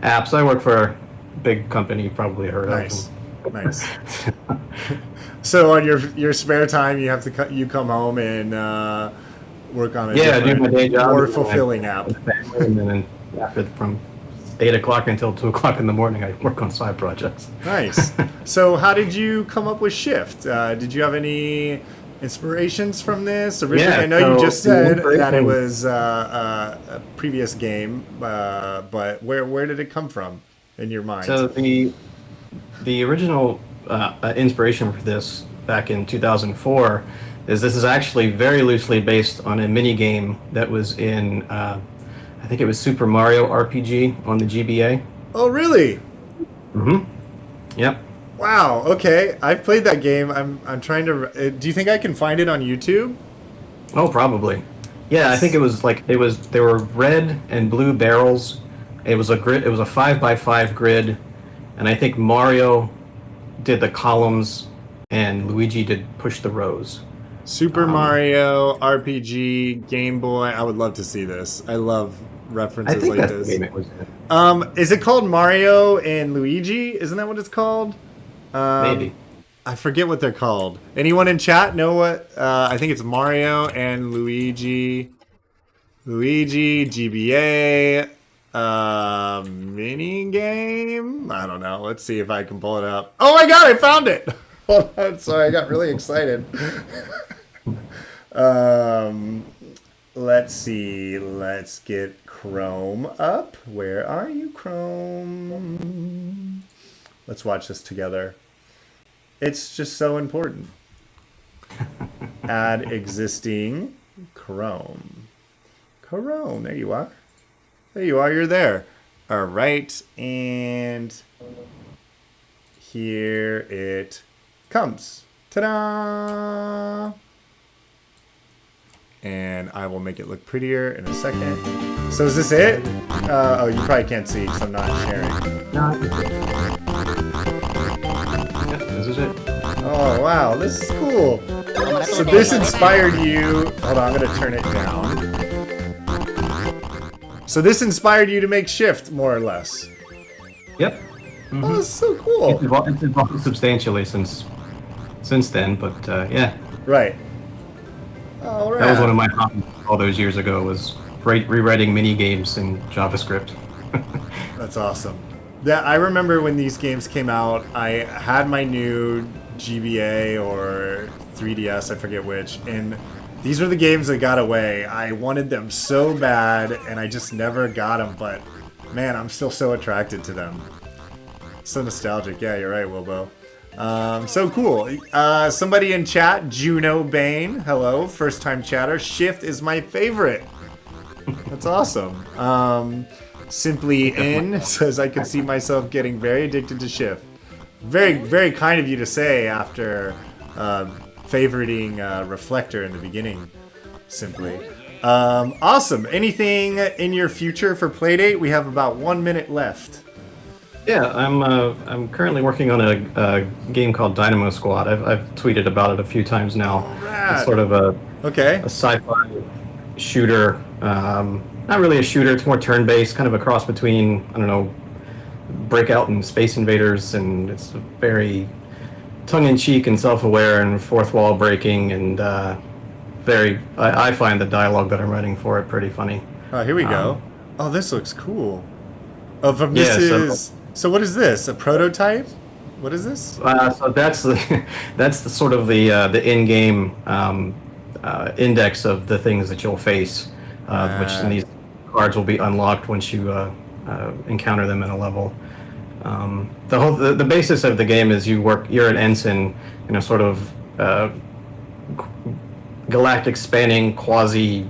apps. I work for a big company, you probably heard Nice. of. Nice. So on your spare time, you have to you come home and work on a do my day job, more fulfilling app. And then after from 8 o'clock until 2 o'clock in the morning, I work on side projects. Nice. So how did you come up with Shift? Did you have any inspirations from this? Originally, I know you just said that it was a previous game, but where did it come from in your mind? So the original inspiration for this back in 2004 is this is actually very loosely based on a mini game that was in I think it was Super Mario RPG on the GBA. Oh, really? Mm-hmm. Yep. Wow. Okay, I've played that game. I'm trying to. Do you think I can find it on YouTube? Oh, probably. Yeah, I think it was like there were red and blue barrels. It was a grid. It was a 5x5 grid, and I think Mario did the columns and Luigi did push the rows. Super Mario RPG Game Boy. I would love to see this. I love references I think like that's this. the game it was in. Is it called Mario and Luigi? Isn't that what it's called? Maybe. I forget what they're called. Anyone in chat know what? I think it's Mario and Luigi. Luigi GBA mini game. I don't know. Let's see if I can pull it up. Oh my god! I found it. Hold on. Sorry, I got really excited. Let's see. Let's get Chrome up. Where are you, Chrome? Let's watch this together. It's just so important. Add existing Chrome. Chrome. There you are. There you are. You're there. All right. And here it comes. Ta-da! And I will make it look prettier in a second. So is this it? Oh, you probably can't see because I'm not sharing. This is it. Oh, wow. This is cool. So this inspired you. Hold on, I'm going to turn it down. So this inspired you to make Shift, more or less. Yep. Mm-hmm. Oh, that's so cool. It's evolved substantially since then, but yeah. Right. Oh, right. That was one of my hobbies all those years ago, was rewriting mini games in JavaScript. That's awesome. Yeah, I remember when these games came out, I had my new GBA or 3DS, I forget which, and these were the games that got away. I wanted them so bad, and I just never got them, but man, I'm still so attracted to them. So nostalgic. Yeah, you're right, Wilbo. So cool. Somebody in chat, Juno Bain, hello, first time chatter. Shift is my favorite. That's awesome. Simply In says, I can see myself getting very addicted to Shift. Very, very kind of you to say after favoriting Reflector in the beginning, Simply. Awesome. Anything in your future for Playdate? We have about 1 minute left. Yeah, I'm currently working on a game called Dynamo Squad. I've tweeted about it a few times now. Right. It's sort of a sci-fi shooter. Not really a shooter. It's more turn-based, kind of a cross between, I don't know, Breakout and Space Invaders, and it's very tongue-in-cheek and self-aware and fourth wall breaking, and I find the dialogue that I'm writing for it pretty funny. Oh, here we go. Oh, this looks cool. Oh, from this is... So what is this? A prototype? What is this? So that's the sort of the in-game index of the things that you'll face, which in these cards will be unlocked once you encounter them in a level. The basis of the game is you're an ensign in a sort of galactic spanning quasi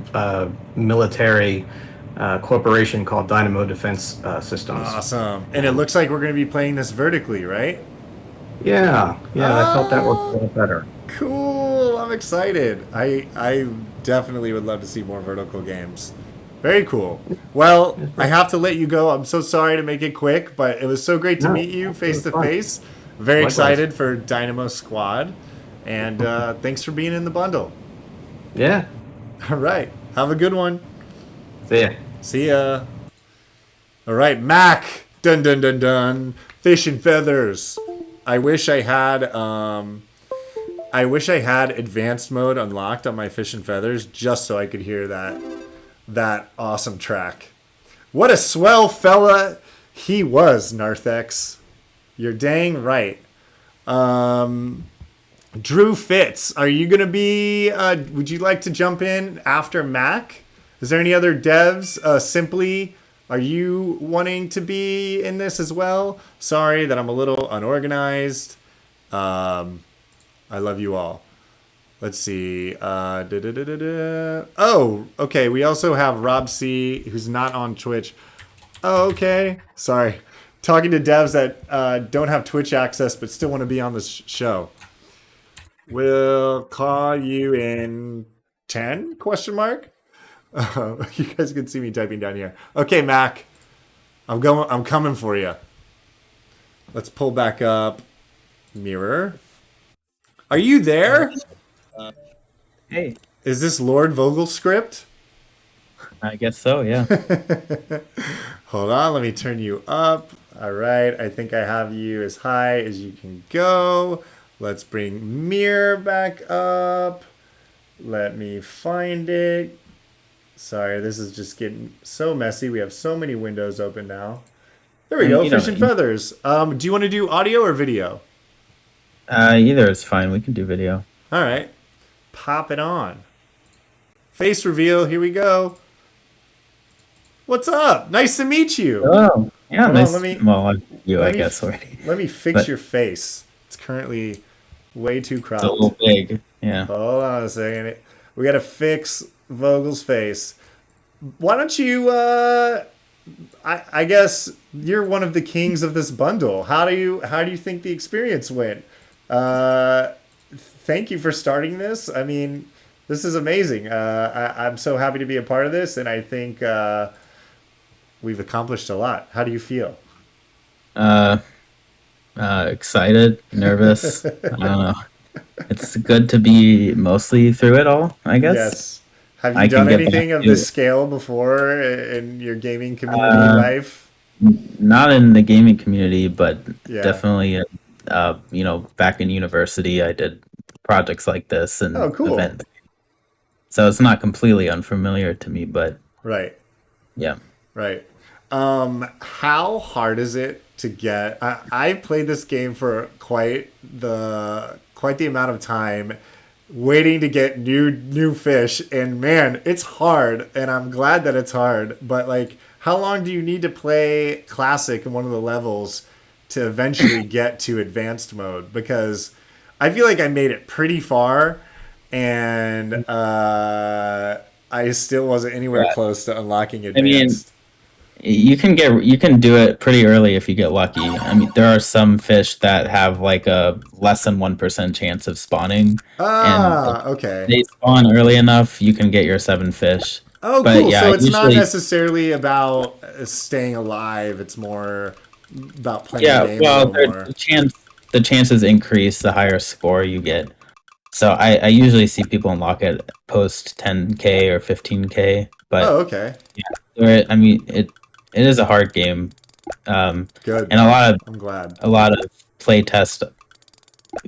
military corporation called Dynamo Defense Systems. Awesome. And it looks like we're going to be playing this vertically, right? Yeah, I felt that worked a little better. Cool. I'm excited. I definitely would love to see more vertical games. Very cool. Well, I have to let you go. I'm so sorry to make it quick, but it was so great to meet you face to face. Very excited for Dynamo Squad. And thanks for being in the bundle. Yeah. All right. Have a good one. See ya. See ya. All right, Mac. Dun dun dun dun. Fish and feathers. I wish I had advanced mode unlocked on my Fish and Feathers just so I could hear that awesome track. What a swell fella he was, Narthex. You're dang right. Drew Fitz, are you gonna be? Would you like to jump in after Mac? Is there any other devs? Simply, are you wanting to be in this as well? Sorry that I'm a little unorganized. I love you all. Let's see. Oh, okay. We also have Rob C, who's not on Twitch. Oh, okay. Sorry. Talking to devs that don't have Twitch access but still want to be on this show. We'll call you in 10? Question mark. You guys can see me typing down here. Okay, Mac. I'm coming for you. Let's pull back up. Mirror. Are you there? Hey. Is this Lord Vogel script? I guess so, yeah. Hold on, let me turn you up. All right, I think I have you as high as you can go. Let's bring Mirror back up. Let me find it. Sorry, this is just getting so messy. We have so many windows open now. There we go, Fish and Feathers. Do you want to do audio or video? Either is fine. We can do video. All right. Pop it on. Face reveal. Here we go. What's up? Nice to meet you. Oh, yeah. Hold Nice. On, I guess already. Let me fix your face. It's currently way too cropped. It's a little big. Yeah. Hold on a second. We got to fix Vogel's face. Why don't you? I guess you're one of the kings of this bundle. How do you think the experience went? Thank you for starting this. I mean, this is amazing. I'm so happy to be a part of this, and I think we've accomplished a lot. How do you feel? Excited, nervous. I don't know. It's good to be mostly through it all, I guess. Yes. Have you done anything of this scale before in your gaming community life? Not in the gaming community, but definitely, back in university, I did projects like this and events. So it's not completely unfamiliar to me, but right. Yeah. Right. How hard is it to get? I played this game for quite the amount of time, waiting to get new fish, and man, it's hard, and I'm glad that it's hard. But like, how long do you need to play classic in one of the levels to eventually get to advanced mode? Because I feel like I made it pretty far, and I still wasn't anywhere close to unlocking advanced. You can do it pretty early if you get lucky. I mean, there are some fish that have like a less than 1% chance of spawning. Okay. They spawn early enough, you can get your 7 fish. Oh, but, cool. yeah, So it's not necessarily about staying alive. It's more about playing the game a little more. The chances increase the higher score you get. So I usually see people unlock it post 10k or 15k. But okay. Yeah, I mean it is a hard game. Good. And I'm glad. a lot of play test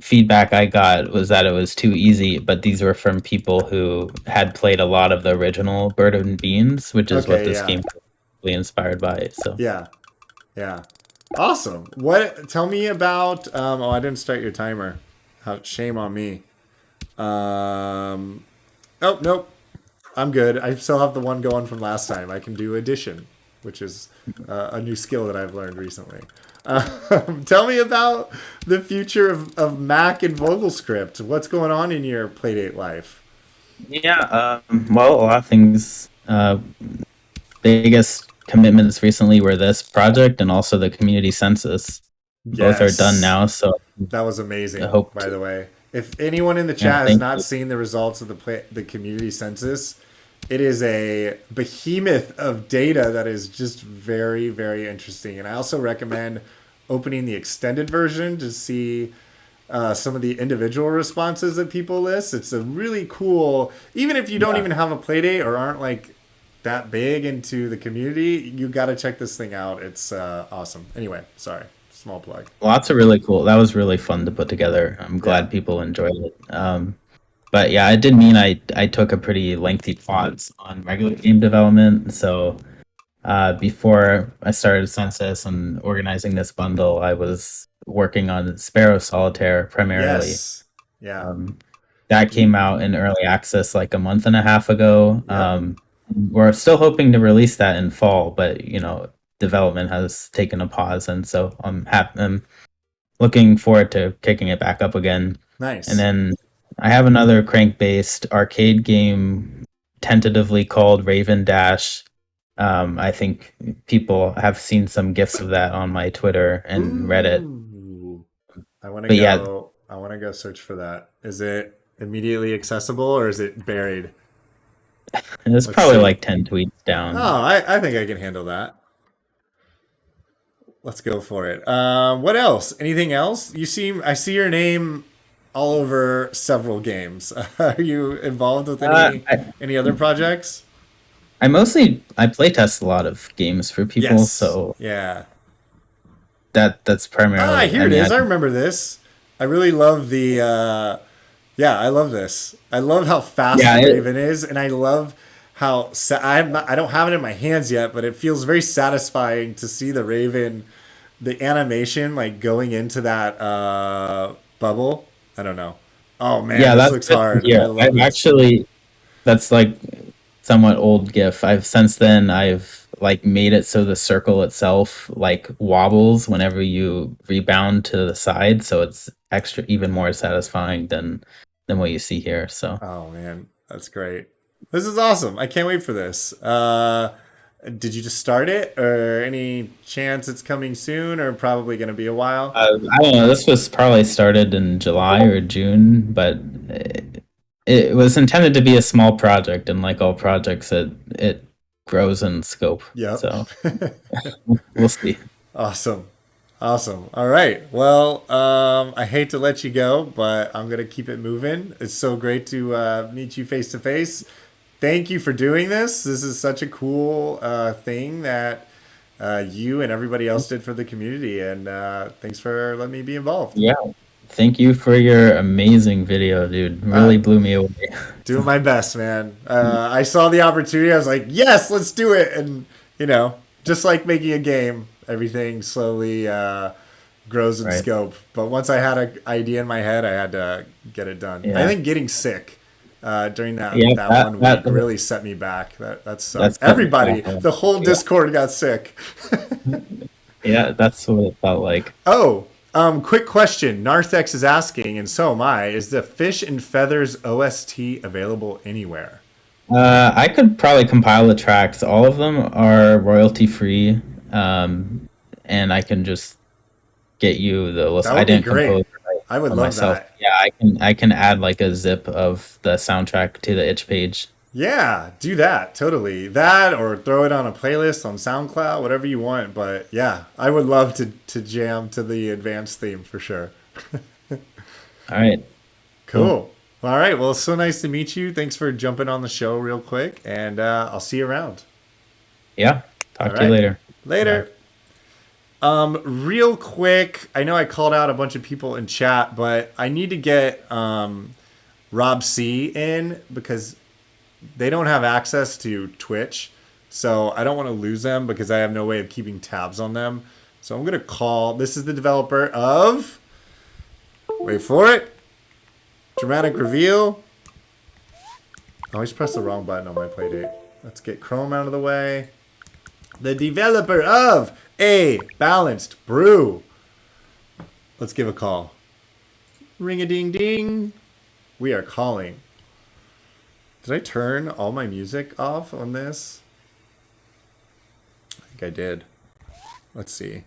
feedback I got was that it was too easy, but these were from people who had played a lot of the original Bird and Beans, which is what this game was really inspired by. So yeah. Awesome. Tell me about I didn't start your timer. Shame on me. Oh, nope. I'm good. I still have the one going from last time. I can do addition, which is a new skill that I've learned recently. Tell me about the future of Mac and VogelScript. What's going on in your Playdate life? Yeah, well, a lot of things. Biggest commitments recently were this project and also the community census. Both are done now, so that was amazing. By the way, if anyone in the chat has not seen the results of the community census, it is a behemoth of data that is just very, very interesting. And I also recommend opening the extended version to see some of the individual responses that people list. It's a really cool, even if you don't even have a Playdate or aren't like that big into the community, you got to check this thing out. It's awesome. Anyway, sorry. Small plug. Lots of really cool. That was really fun to put together. I'm glad people enjoyed it. But yeah, it did mean I took a pretty lengthy pause on regular game development. So before I started Census and organizing this bundle, I was working on Sparrow Solitaire primarily. Yes. Yeah. That came out in early access like a month and a half ago. We're still hoping to release that in fall, but development has taken a pause, and so I'm looking forward to kicking it back up again. Nice. And then I have another crank-based arcade game tentatively called Raven Dash. I think people have seen some gifs of that on my Twitter and Reddit. I want to go search for that. Is it immediately accessible or is it buried? It's probably like 10 tweets down. Oh, I think I can handle that. Let's go for it. What else? Anything else? I see your name all over several games. Are you involved with any other projects? I playtest a lot of games for people, so yeah. That's primarily. Here it is. I remember this. I really love the. I love this. I love how fast the Raven is, and I love how I don't have it in my hands yet, but it feels very satisfying to see the Raven, the animation like going into that bubble. I don't know. Oh man, this looks hard. Yeah, that's like somewhat old GIF. Since then I've like made it so the circle itself like wobbles whenever you rebound to the side, so it's even more satisfying than what you see here. So. Oh man, that's great. This is awesome. I can't wait for this. Did you just start it, or any chance it's coming soon, or probably going to be a while? I don't know. This was probably started in July or June, but it was intended to be a small project, and like all projects, it grows in scope. Yeah. So we'll see. Awesome. All right. Well, I hate to let you go, but I'm going to keep it moving. It's so great to meet you face to face. Thank you for doing this. This is such a cool thing that you and everybody else did for the community. And thanks for letting me be involved. Yeah. Thank you for your amazing video, dude. Really blew me away. Doing my best, man. I saw the opportunity. I was like, yes, let's do it. And, just like making a game, everything slowly grows in scope. But once I had an idea in my head, I had to get it done. Yeah. I think getting sick during that 1 week really set me back. That sucked. Everybody, the whole Discord got sick. Yeah, that's what it felt like. Oh, quick question. Narthex is asking, and so am I, is the Fish and Feathers OST available anywhere? I could probably compile the tracks. All of them are royalty free, and I can just get you the list. That would be great. I would love myself. That. Yeah, I can add like a zip of the soundtrack to the itch page. Yeah, do that. Totally. That, or throw it on a playlist on SoundCloud, whatever you want. But yeah, I would love to jam to the advanced theme for sure. All right. Cool. All right. Well, it's so nice to meet you. Thanks for jumping on the show real quick. And, I'll see you around. Yeah. Talk to you later. Later. Bye. Later. Real quick, I know I called out a bunch of people in chat, but I need to get Rob C in because they don't have access to Twitch. So I don't want to lose them because I have no way of keeping tabs on them. So I'm going to call, this is the developer of, wait for it, Dramatic Reveal. I always press the wrong button on my Playdate. Let's get Chrome out of the way. The developer of A Balanced Brew. Let's give a call. Ring-a-ding-ding. We are calling. Did I turn all my music off on this? I think I did. Let's see.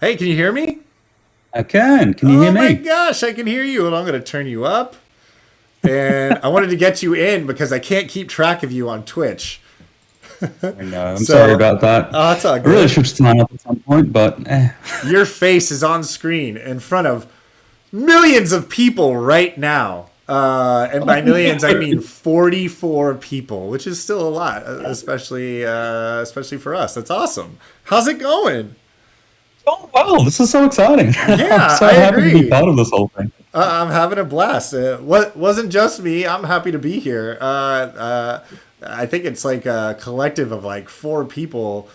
Hey, can you hear me? I can. Can you hear me? Oh my gosh, I can hear you. And I'm going to turn you up. And I wanted to get you in because I can't keep track of you on Twitch. I know. I'm sorry about that. Oh, it's all good. I really should sign up at some point, but Your face is on screen in front of millions of people right now. And by millions, I mean 44 people, which is still a lot, especially for us. That's awesome. How's it going? Oh, wow. This is so exciting. Yeah, I'm so happy to be part of this whole thing. I'm having a blast. Wasn't just me. I'm happy to be here. I think it's like a collective of like 4 people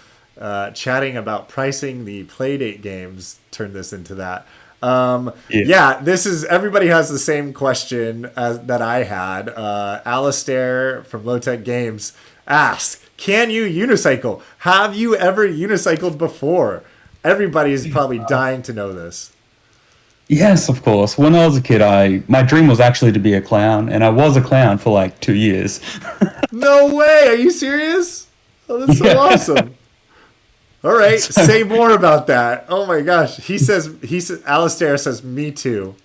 chatting about pricing the Playdate games turned this into that. Yeah, this is, everybody has the same question as that I had. Alistair from Lowtek Games asked, can you unicycle? Have you ever unicycled before? Everybody is probably dying to know this. Yes, of course. When I was a kid, my dream was actually to be a clown, and I was a clown for like 2 years. No way! Are you serious? Oh, that's so awesome. All right, say more about that. Oh my gosh. He says, Alistair says, me too.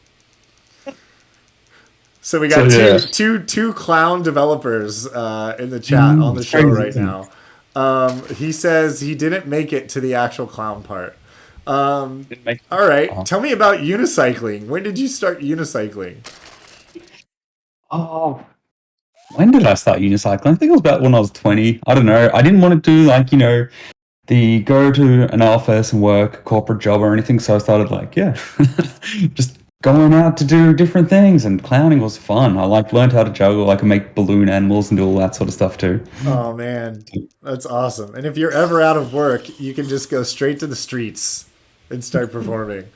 So we got two clown developers in the chat on the show right now. He says he didn't make it to the actual clown part. All right, tell me about unicycling. When did you start unicycling? Oh, when did I start unicycling? I think it was about when I was 20. I don't know. I didn't want to do like, the go to an office and work a corporate job or anything. So I started like, just going out to do different things, and clowning was fun. I learned how to juggle. I could make balloon animals and do all that sort of stuff too. Oh man, that's awesome. And if you're ever out of work, you can just go straight to the streets and start performing.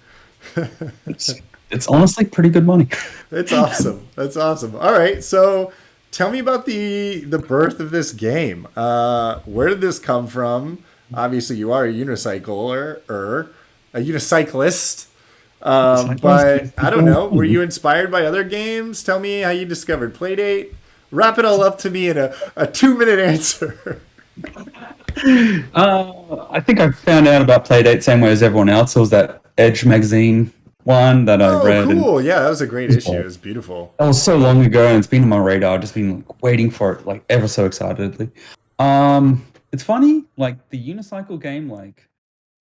It's honestly pretty good money. It's awesome. That's awesome. All right, so tell me about the birth of this game. Where did this come from? Obviously, you are a unicycler or a unicyclist. But I don't know. Were you inspired by other games? Tell me how you discovered Playdate. Wrap it all up to me in a 2-minute answer. I think I found out about Playdate same way as everyone else. It was that Edge magazine one that I read. Oh, cool. Yeah, that was a great issue. It was beautiful. That was so long ago, and it's been on my radar. I've just been waiting for it, like, ever so excitedly. It's funny, like, the unicycle game, like,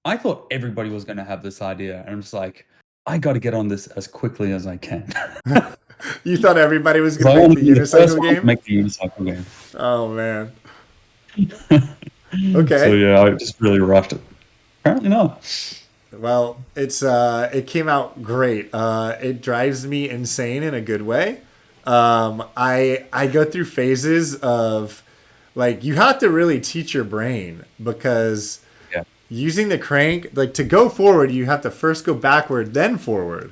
I thought everybody was going to have this idea, and I'm just like, I got to get on this as quickly as I can. You thought everybody was going to make the unicycle game? Make the unicycle game. Oh, man. Okay. So, yeah, I just really rushed it. Apparently not. Well, it came out great. It drives me insane in a good way. I go through phases of, like, you have to really teach your brain because using the crank, like, to go forward, you have to first go backward, then forward.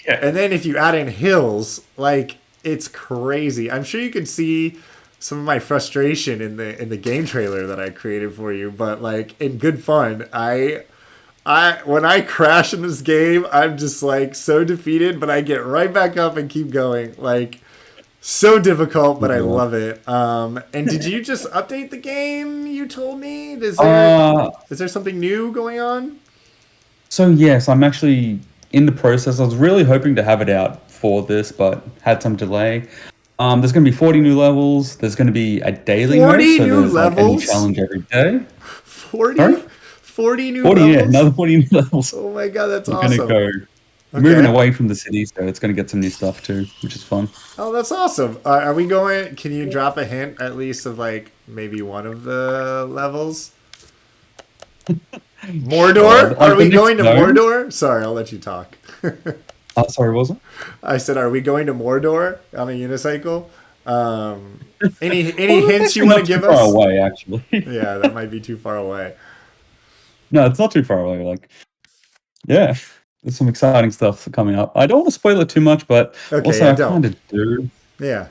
Yeah. And then if you add in hills, like, it's crazy. I'm sure you could see some of my frustration in the game trailer that I created for you, but, like, in good fun, when I crash in this game, I'm just like so defeated, but I get right back up and keep going. Like, so difficult, but I love it. And did you just update the game? You told me. Is there something new going on? So yes, I'm actually in the process. I was really hoping to have it out for this, but had some delay. There's going to be 40 new levels. There's going to be a daily mode, so there's like a new challenge every day. 40? Sorry? 40 new 40, levels? Yeah, another 40 new levels. Oh my god, that's awesome. awesome. Going to go moving away from the city, so it's going to get some new stuff too, which is fun. Oh, that's awesome. Are we going, can you drop a hint at least of like maybe one of the levels? Mordor? Are we going to Mordor? Sorry, I'll let you talk. Sorry, was it? I said, are we going to Mordor on a unicycle? Any hints you want to give us? Far away, actually. Yeah, that might be too far away. No, it's not too far away. Like, yeah, there's some exciting stuff coming up. I don't want to spoil it too much, but also I kind of do. Yeah.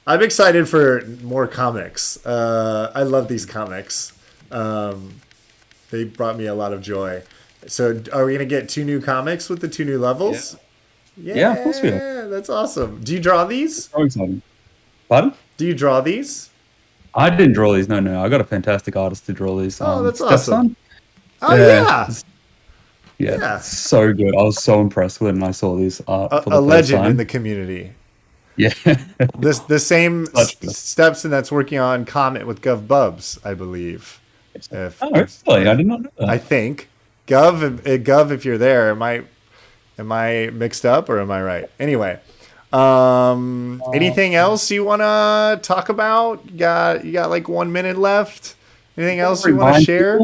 I'm excited for more comics. I love these comics. They brought me a lot of joy. So are we going to get 2 new comics with the 2 new levels? Yeah, of course we are. Yeah, that's awesome. Do you draw these? So exciting. Pardon? Do you draw these? I didn't draw these. No. I got a fantastic artist to draw these. Oh, that's awesome. Oh, yeah. So good. I was so impressed when I saw these art for the a first legend time. in the community. Yeah. the same Stepson that's working on Comet with Gov Bubs, I believe. Really? I did not know that. I think. Gov, if you're there, am I mixed up or am I right? Anyway, anything else you want to talk about? You got like 1 minute left. Anything else you want to share?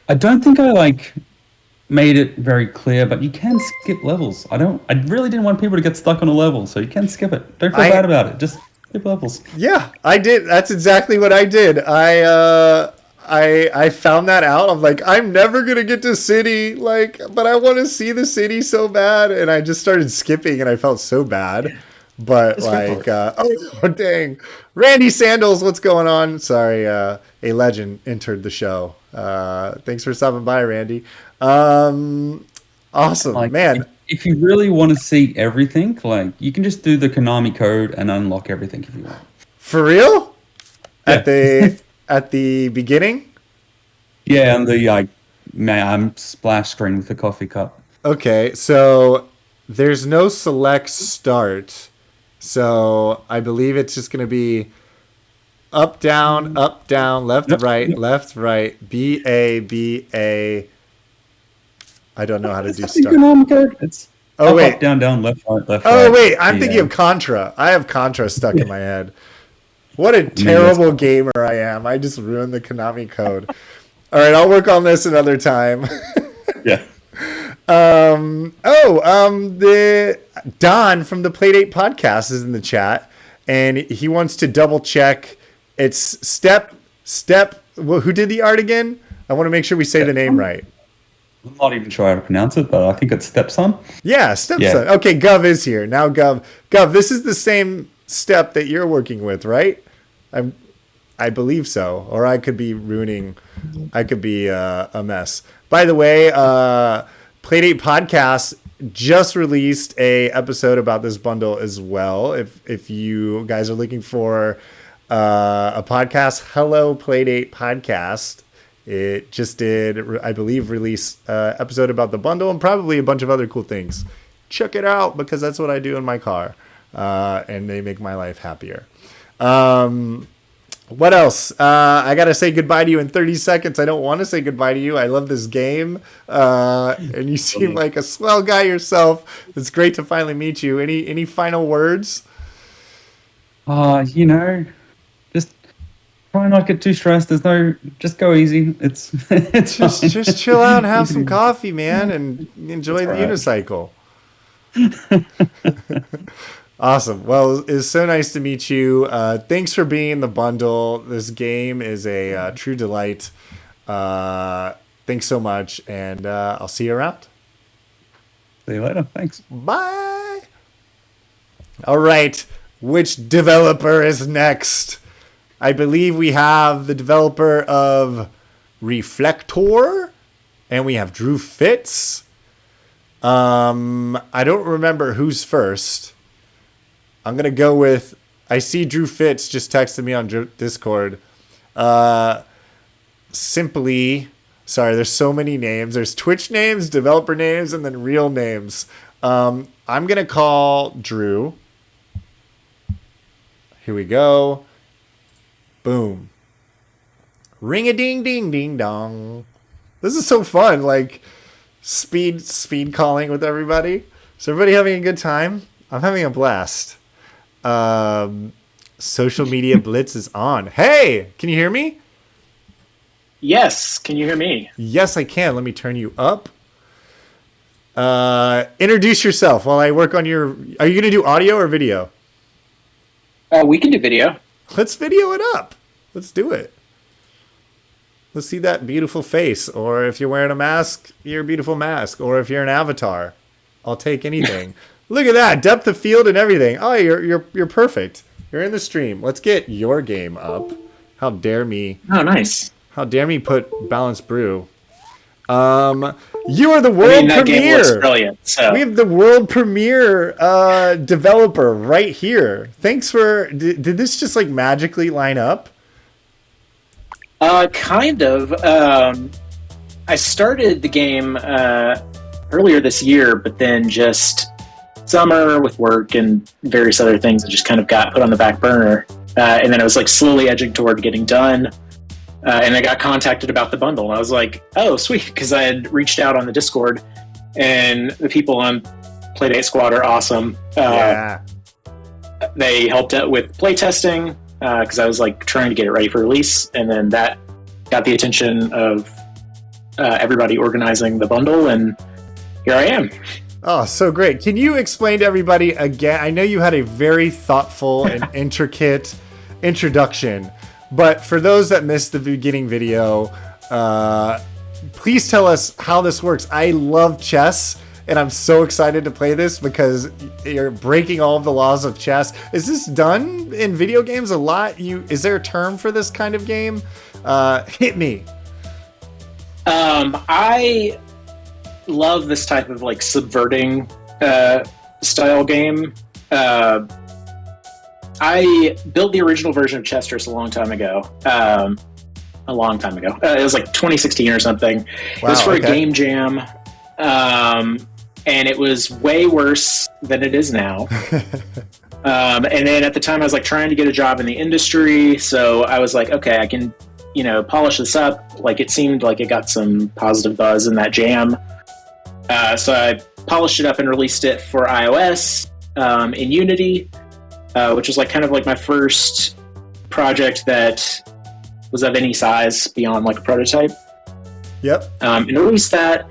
I don't think I made it very clear, but you can skip levels. I really didn't want people to get stuck on a level, so you can skip it. Don't feel bad about it. Just skip levels. Yeah, I did. That's exactly what I did. I found that out. I'm like, I'm never gonna get to city, but I want to see the city so bad, and I just started skipping, and I felt so bad. But oh dang, Randy Sandals, what's going on? Sorry, a legend entered the show. Thanks for stopping by, Randy. Awesome, man. If you really want to see everything, you can just do the Konami code and unlock everything if you want. For real? Yeah. At the beginning? Yeah, and the splash screen with the coffee cup. Okay, so there's no select start. So I believe it's just going to be up, down, left, right, B, A, B, A. I don't know how to do start. It's up, down, left, right. Oh, wait, I'm thinking of Contra. I have Contra stuck in my head. What a terrible gamer I am. I just ruined the Konami code. All right, I'll work on this another time. Yeah. The Don from the Playdate podcast is in the chat, and he wants to double check. It's Step. Well, who did the art again? I want to make sure we say the name right. I'm not even sure how to pronounce it, but I think it's Stepson. Yeah, Stepson. Yeah. Okay, Gov is here now. Gov, this is the same Step that you're working with, right? I believe so, or I could be ruining. I could be a mess. By the way, Playdate Podcast just released a episode about this bundle as well. If you guys are looking for a podcast, hello Playdate Podcast. It just did, I believe, release episode about the bundle and probably a bunch of other cool things. Check it out because that's what I do in my car, and they make my life happier. What else? I got to say goodbye to you in 30 seconds. I don't want to say goodbye to you. I love this game. And you seem like a swell guy yourself. It's great to finally meet you. Any final words? Just try not to get too stressed. Just go easy. It's just chill out and have some coffee, man, and enjoy the unicycle. Awesome. Well, it's so nice to meet you. Thanks for being in the bundle. This game is a true delight. Thanks so much, and I'll see you around. See you later. Thanks. Bye. All right. Which developer is next? I believe we have the developer of Reflector, and we have Drew Fitz. I don't remember who's first. I'm going to go with, I see Drew Fitz just texted me on Discord. Sorry, there's so many names. There's Twitch names, developer names, and then real names. I'm going to call Drew. Here we go. Boom. Ring-a-ding-ding-ding-dong. This is so fun, speed calling with everybody. Is everybody having a good time? I'm having a blast. Social media blitz is on. Hey, can you hear me? Yes, can you hear me? Yes, I can. Let me turn you up. Introduce yourself while I work on your... Are you going to do audio or video? We can do video. Let's video it up. Let's do it. Let's see that beautiful face. Or if you're wearing a mask, your beautiful mask. Or if you're an avatar, I'll take anything. Look at that. Depth of field and everything. Oh, you're perfect. You're in the stream. Let's get your game up. How dare me. Oh, nice. How dare me put Balanced Brew. You are the world that premiere. Game looks brilliant, so. We have the world premiere developer right here. Thanks for... Did this just like magically line up? Kind of. I started the game earlier this year, but then just summer with work and various other things that just kind of got put on the back burner. And then I was like slowly edging toward getting done. And I got contacted about the bundle. And I was like, oh, sweet, because I had reached out on the Discord, and the people on Playdate Squad are awesome. Yeah. They helped out with playtesting, because I was like trying to get it ready for release, and then that got the attention of everybody organizing the bundle, and here I am. Oh, so great. Can you explain to everybody again? I know you had a very thoughtful and intricate introduction, but for those that missed the beginning video, please tell us how this works. I love chess, and I'm so excited to play this because you're breaking all of the laws of chess. Is this done in video games a lot? Is there a term for this kind of game? Hit me. I love this type of like subverting style game. I built the original version of Chesterous a long time ago. It was like 2016 or something. Wow, it was for a game jam. And it was way worse than it is now. And then at the time I was like trying to get a job in the industry. So I was like, okay, I can, polish this up. Like it seemed like it got some positive buzz in that jam. So I polished it up and released it for iOS in Unity, which was like kind of like my first project that was of any size beyond like a prototype. Yep. And released that.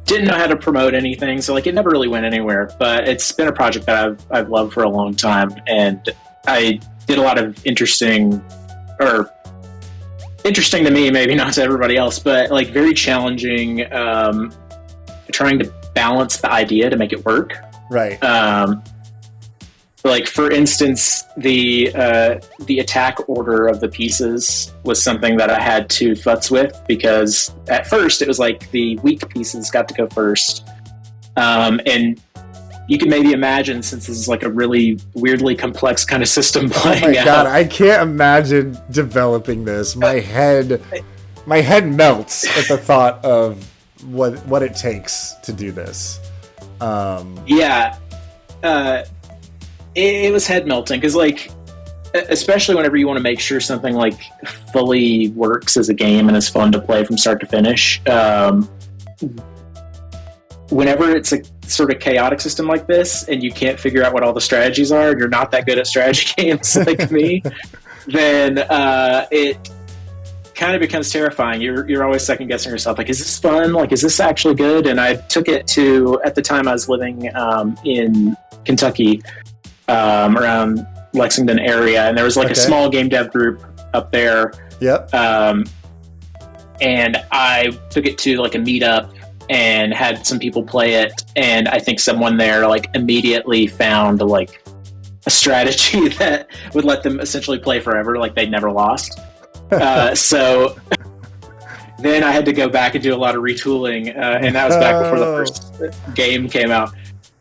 Didn't know how to promote anything, so like it never really went anywhere. But it's been a project that I've loved for a long time, and I did a lot of interesting to me, maybe not to everybody else, but like very challenging. Trying to balance the idea to make it work. Right. Like for instance, the attack order of the pieces was something that I had to futz with, because at first it was like the weak pieces got to go first. And you can maybe imagine, since this is like a really weirdly complex kind of system playing out. Oh my God, I can't imagine developing this. My head melts at the thought of what it takes to do this. It was head melting, because like, especially whenever you want to make sure something like fully works as a game and is fun to play from start to finish. Whenever it's a sort of chaotic system like this and you can't figure out what all the strategies are, and you're not that good at strategy games like me, then it kind of becomes terrifying. You're always second guessing yourself. Like, is this fun? Like, is this actually good? And I took it to, at the time I was living in Kentucky, around Lexington area, and there was like a small game dev group up there. Yep. And I took it to like a meetup and had some people play it, and I think someone there like immediately found like a strategy that would let them essentially play forever, like they'd never lost. So then I had to go back and do a lot of retooling, and that was back before the first game came out.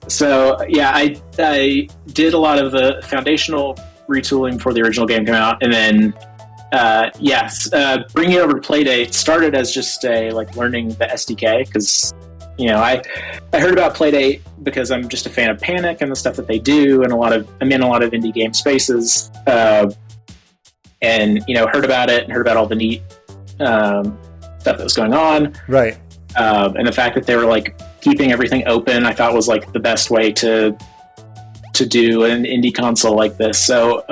So yeah, I did a lot of the foundational retooling before the original game came out, and then bringing it over to Playdate started as just learning the SDK, because I heard about Playdate because I'm just a fan of Panic and the stuff that they do, and I'm in a lot of indie game spaces, and heard about it and heard about all the neat stuff that was going on, right? And the fact that they were like keeping everything open, I thought was like the best way to do an indie console like this. So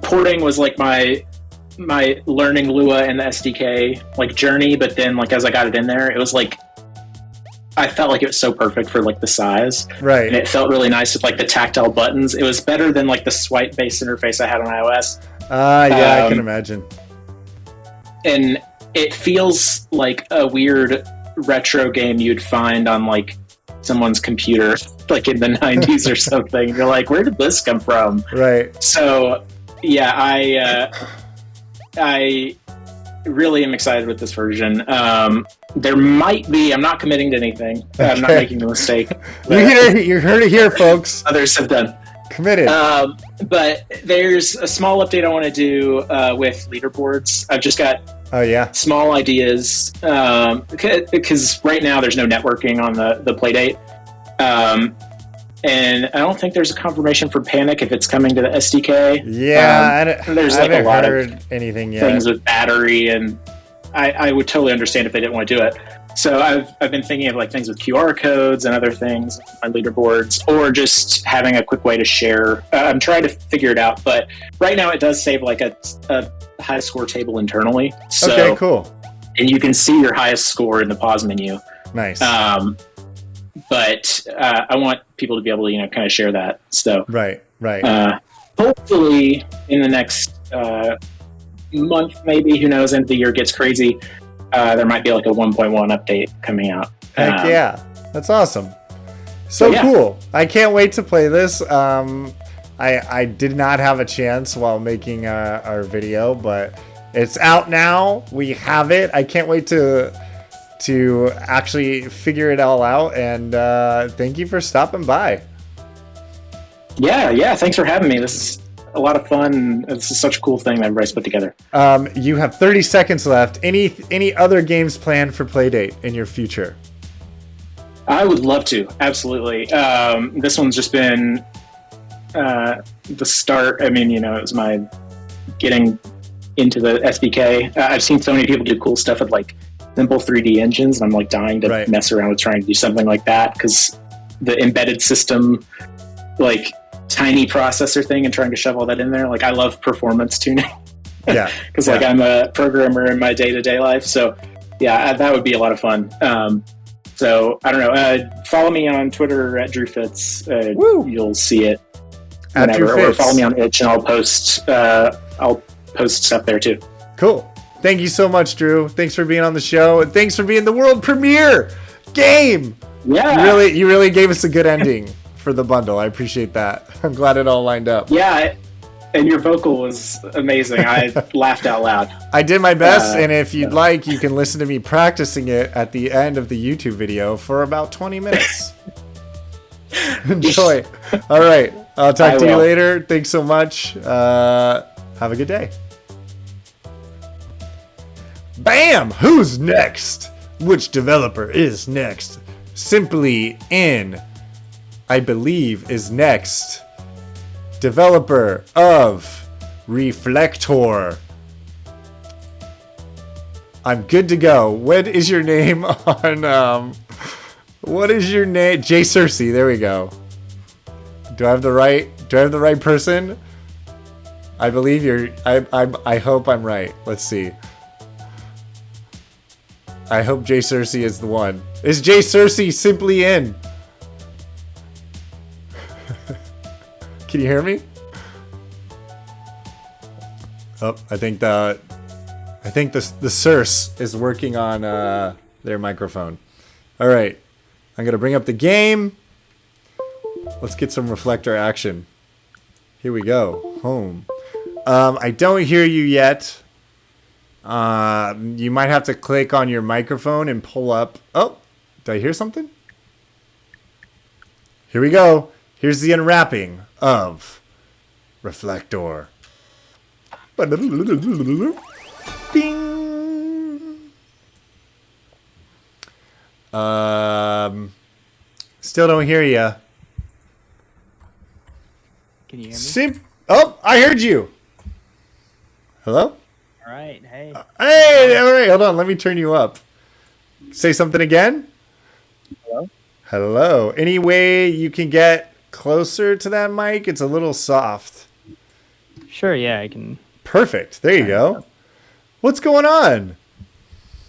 porting was like my my learning Lua and the SDK like journey, but then like as I got it in there, it was like I felt like it was so perfect for like the size, right? And it felt really nice with like the tactile buttons. It was better than like the swipe based interface I had on iOS. Yeah, I can imagine. And it feels like a weird retro game you'd find on like someone's computer, like in the 90s or something. You're like, where did this come from? Right. So yeah, I really am excited with this version. There might be, I'm not committing to anything. I'm not making a mistake. You heard it here, folks. Others have done. Committed. But there's a small update I want to do with leaderboards. I've just got small ideas because right now there's no networking on the Playdate. And I don't think there's a confirmation for Panic if it's coming to the SDK. Yeah, there's I like a lot heard anything yet. Things with battery, and I would totally understand if they didn't want to do it. So I've been thinking of like things with QR codes and other things on leaderboards, or just having a quick way to share. I'm trying to figure it out, but right now it does save like a high score table internally. So, okay, cool. And you can see your highest score in the pause menu. Nice. But I want people to be able to kind of share that. So right. Hopefully in the next month, maybe, who knows, end of the year gets crazy. There might be like a 1.1 update coming out. Heck yeah, that's awesome. So cool. I can't wait to play this. I did not have a chance while making our video, but it's out now. We have it. I can't wait to actually figure it all out, and thank you for stopping by. Yeah, thanks for having me. This is a lot of fun. This is such a cool thing that everybody's put together. You have 30 seconds left. Any other games planned for Playdate in your future? I would love to, absolutely. This one's just been the start. I mean, it was my getting into the SDK. I've seen so many people do cool stuff with like simple 3D engines, and I'm like dying to mess around with trying to do something like that, because the embedded system, like tiny processor thing, and trying to shove all that in there. Like, I love performance tuning. Yeah. Because like I'm a programmer in my day-to-day life. So yeah, that would be a lot of fun. So I don't know. Follow me on Twitter at DrewFitz. You'll see it whenever. Or follow me on Itch, and I'll post stuff there too. Cool. Thank you so much, Drew. Thanks for being on the show, and thanks for being the world premiere game. Yeah. You really gave us a good ending for the bundle. I appreciate that. I'm glad it all lined up. Yeah, and your vocal was amazing. I laughed out loud. I did my best, and if you'd like, you can listen to me practicing it at the end of the YouTube video for about 20 minutes. Enjoy. All right. I'll talk to you later. Thanks so much. Have a good day. Bam! Who's next? Which developer is next? Simply In, I believe, is next. Developer of Reflector. I'm good to go. What is your name on what is your name? Jay Cersei, there we go. Do I have the right person? I believe I hope I'm right. Let's see. I hope Jay Cersei is the one. Is Jay Cersei simply in? Can you hear me? Oh, I think the Circe is working on their microphone. All right, I'm gonna bring up the game. Let's get some Reflector action. Here we go. Home. I don't hear you yet. You might have to click on your microphone and pull up. Oh, did I hear something? Here we go. Here's the unwrapping of Reflector. Bing. Still don't hear you. Can you hear me? Oh, I heard you. Hello? All right, hey. Hey, all right, hold on. Let me turn you up. Say something again. Hello? Hello. Any way you can get closer to that mic? It's a little soft. Sure, yeah, I can. Perfect. There you go. What's going on?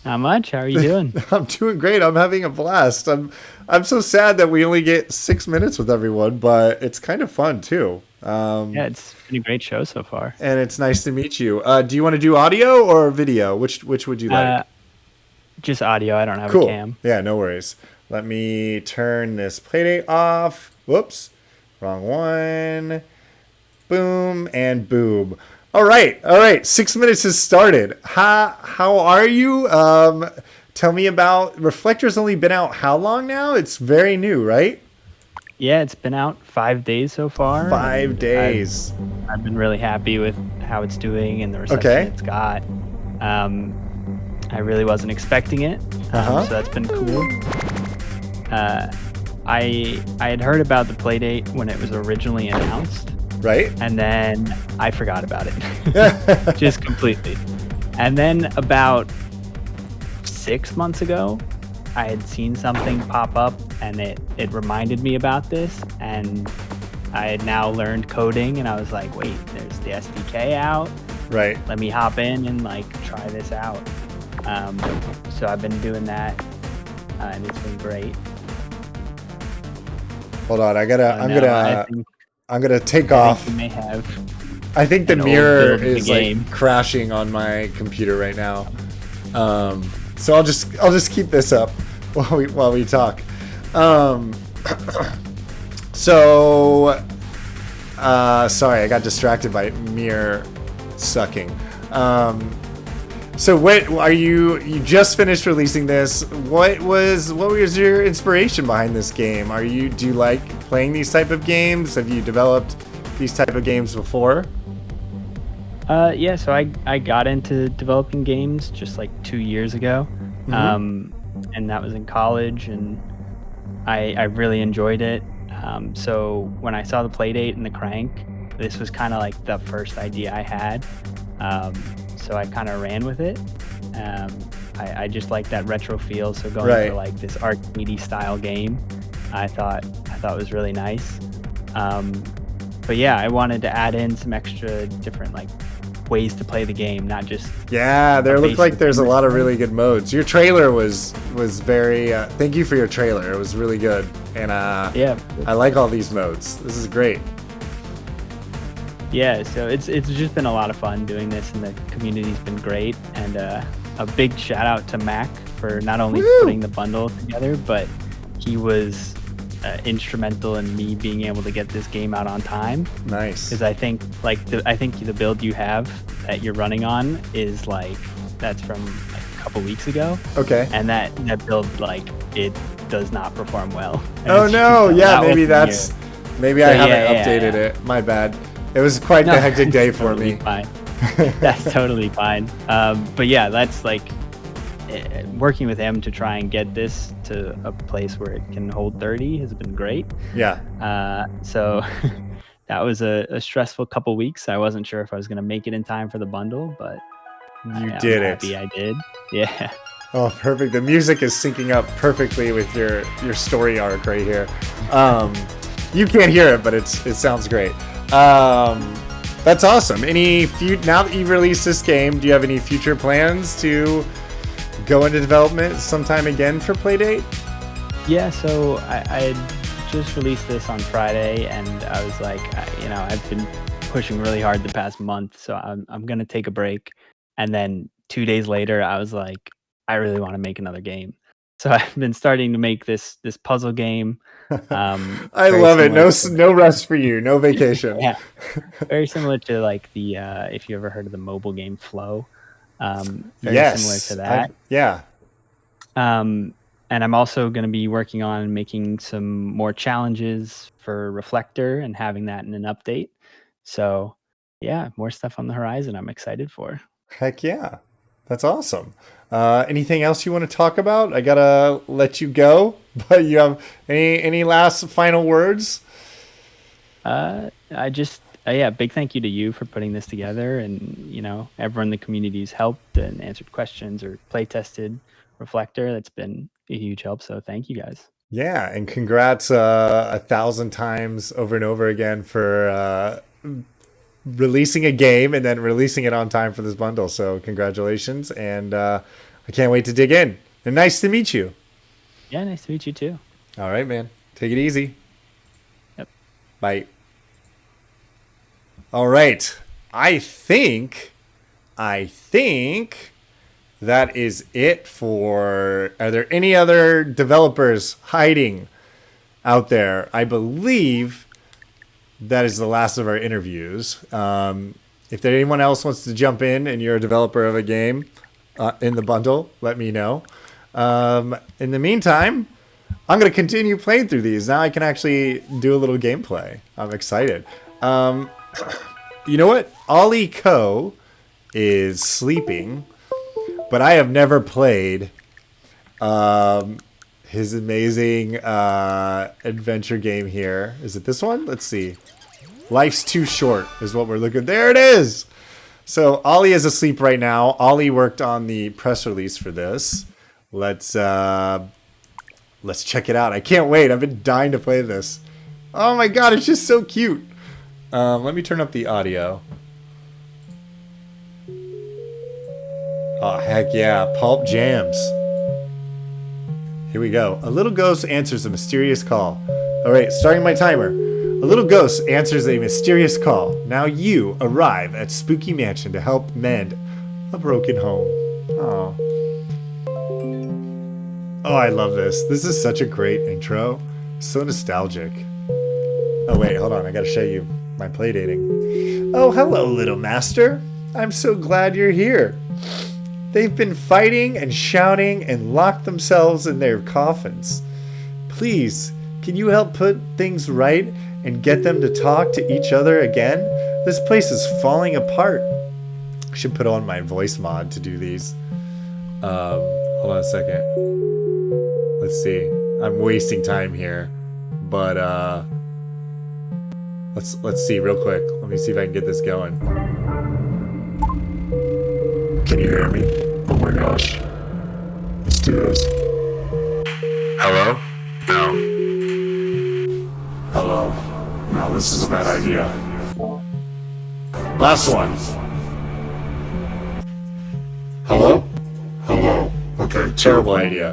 Not much. How are you doing? I'm doing great. I'm having a blast. I'm so sad that we only get 6 minutes with everyone, but it's kind of fun too. Yeah, it's been a great show so far. And it's nice to meet you. Do you want to do audio or video? Which would you like? Just audio. I don't have Cool. a cam. Yeah, no worries. Let me turn this Playdate off. Whoops. Wrong one. Boom and boom. All right. 6 minutes has started. How are you? Tell me about Reflector's only been out how long now? It's very new, right? Yeah, it's been out 5 days so far. 5 days. I've been really happy with how it's doing and the reception it's got. I really wasn't expecting it, so that's been cool. I had heard about the Playdate when it was originally announced. Right. And then I forgot about it. Just completely. And then about 6 months ago, I had seen something pop up and it reminded me about this, and I had now learned coding, and I was like, wait, there's the SDK out. Right. Let me hop in and like try this out. So I've been doing that, and it's been great. Hold on, I'm gonna take off. You may have. I think the mirror is like crashing on my computer right now. So I'll just keep this up while we talk. Sorry, I got distracted by mirror sucking. So what are you just finished releasing this? What was your inspiration behind this game? Do you like playing these type of games? Have you developed these type of games before? Yeah, so I got into developing games just like 2 years ago. And that was in college, and I really enjoyed it. So when I saw the Playdate and the Crank, this was kind of like the first idea I had. So I kind of ran with it. I just like that retro feel. So going for like this arcade style game, I thought was really nice. But yeah, I wanted to add in some extra different like ways to play the game, not just there looked like there's a lot of really good modes. Your trailer was very thank you for your trailer. It was really good, and yeah, I like all these modes. This is great. Yeah, so it's just been a lot of fun doing this, and the community's been great. And a big shout out to Mac for not only putting the bundle together, but he was instrumental in me being able to get this game out on time. Nice. Because I think the build you have that you're running on is like that's from like a couple weeks ago. Okay. And that build like it does not perform well. Oh no! Yeah, maybe I haven't updated it. My bad. It was quite the hectic day for me. Fine. That's totally fine. But yeah, that's like working with him to try and get this to a place where it can hold 30 has been great. Yeah. So that was a stressful couple weeks. I wasn't sure if I was going to make it in time for the bundle, but you did it. Happy I did. Yeah. Oh, perfect. The music is syncing up perfectly with your story arc right here. You can't hear it, but it sounds great. That's awesome. Now that you've released this game, do you have any future plans to go into development sometime again for Playdate? Yeah, so I just released this on Friday, and I was like, I've been pushing really hard the past month, so I'm gonna take a break. And then 2 days later, I was like, I really want to make another game. So I've been starting to make this puzzle game. I love it. No rest for you. No vacation. Yeah, very similar to like the if you ever heard of the mobile game Flow. Very similar to that. Yeah. And I'm also going to be working on making some more challenges for Reflector and having that in an update. So yeah, more stuff on the horizon I'm excited for. Heck yeah. That's awesome. Anything else you want to talk about? I gotta let you go, but you have any last final words? Big thank you to you for putting this together, and everyone in the community's helped and answered questions or play tested Reflector. That's been a huge help. So thank you guys. Yeah, and congrats 1,000 times over and over again for releasing a game and then releasing it on time for this bundle. So congratulations, and I can't wait to dig in. And nice to meet you. Yeah, nice to meet you too. All right, man. Take it easy. Yep. Bye. All right. I think that is it for... Are there any other developers hiding out there? I believe that is the last of our interviews. If there anyone else wants to jump in and you're a developer of a game in the bundle, let me know. In the meantime, I'm going to continue playing through these. Now I can actually do a little gameplay. I'm excited. You know what? Ollie Co is sleeping, but I have never played his amazing adventure game here. Is it this one? Let's see. Life's Too Short is what we're looking. There it is. So Ollie is asleep right now. Ollie worked on the press release for this. Let's check it out. I can't wait. I've been dying to play this. Oh my god, it's just so cute. Let me turn up the audio. Oh, heck yeah. Pulp Jams. Here we go. A little ghost answers a mysterious call. All right, starting my timer. A little ghost answers a mysterious call. Now you arrive at Spooky Mansion to help mend a broken home. Oh. Oh, I love this. This is such a great intro. So nostalgic. Oh, wait, hold on. I gotta show you my playdating. Oh, hello, little master. I'm so glad you're here. They've been fighting and shouting and locked themselves in their coffins. Please, can you help put things right and get them to talk to each other again? This place is falling apart. I should put on my voice mod to do these. Hold on a second. Let's see. I'm wasting time here, but let's see real quick. Let me see if I can get this going. Can you hear me? Oh my gosh. Let's do this. Hello? No. Hello? No, this is a bad idea. Last one. Hello? Hello. Okay, terrible idea.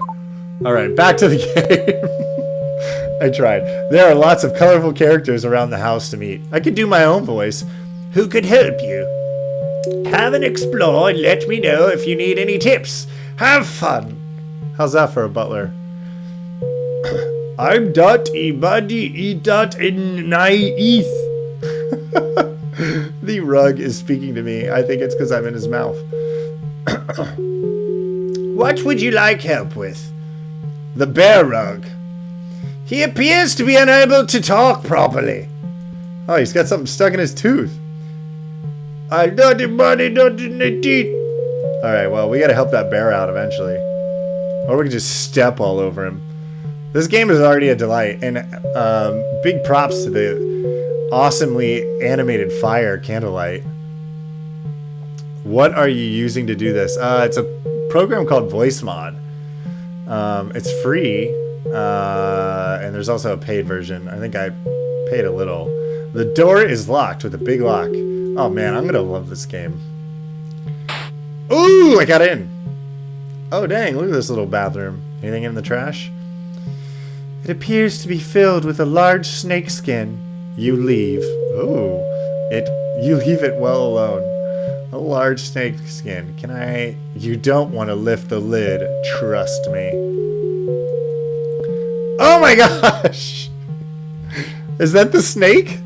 Alright, back to the game. I tried. There are lots of colorful characters around the house to meet. I could do my own voice. Who could help you? Have an explore and let me know if you need any tips. Have fun. How's that for a butler? I'm dot ebody e dot in naith. The rug is speaking to me. I think it's because I'm in his mouth. What would you like help with? The bear rug. He appears to be unable to talk properly. Oh, he's got something stuck in his tooth. Alright, well, we gotta help that bear out eventually. Or we can just step all over him. This game is already a delight, and big props to the awesomely animated fire candlelight. What are you using to do this? It's a program called Voice Mod. It's free, and there's also a paid version. I think I paid a little. The door is locked with a big lock. Oh man, I'm gonna love this game. Ooh, I got in. Oh dang, look at this little bathroom. Anything in the trash? It appears to be filled with a large snake skin. You leave. Ooh, you leave it well alone. A large snake skin. Can I? You don't want to lift the lid. Trust me. Oh my gosh! Is that the snake?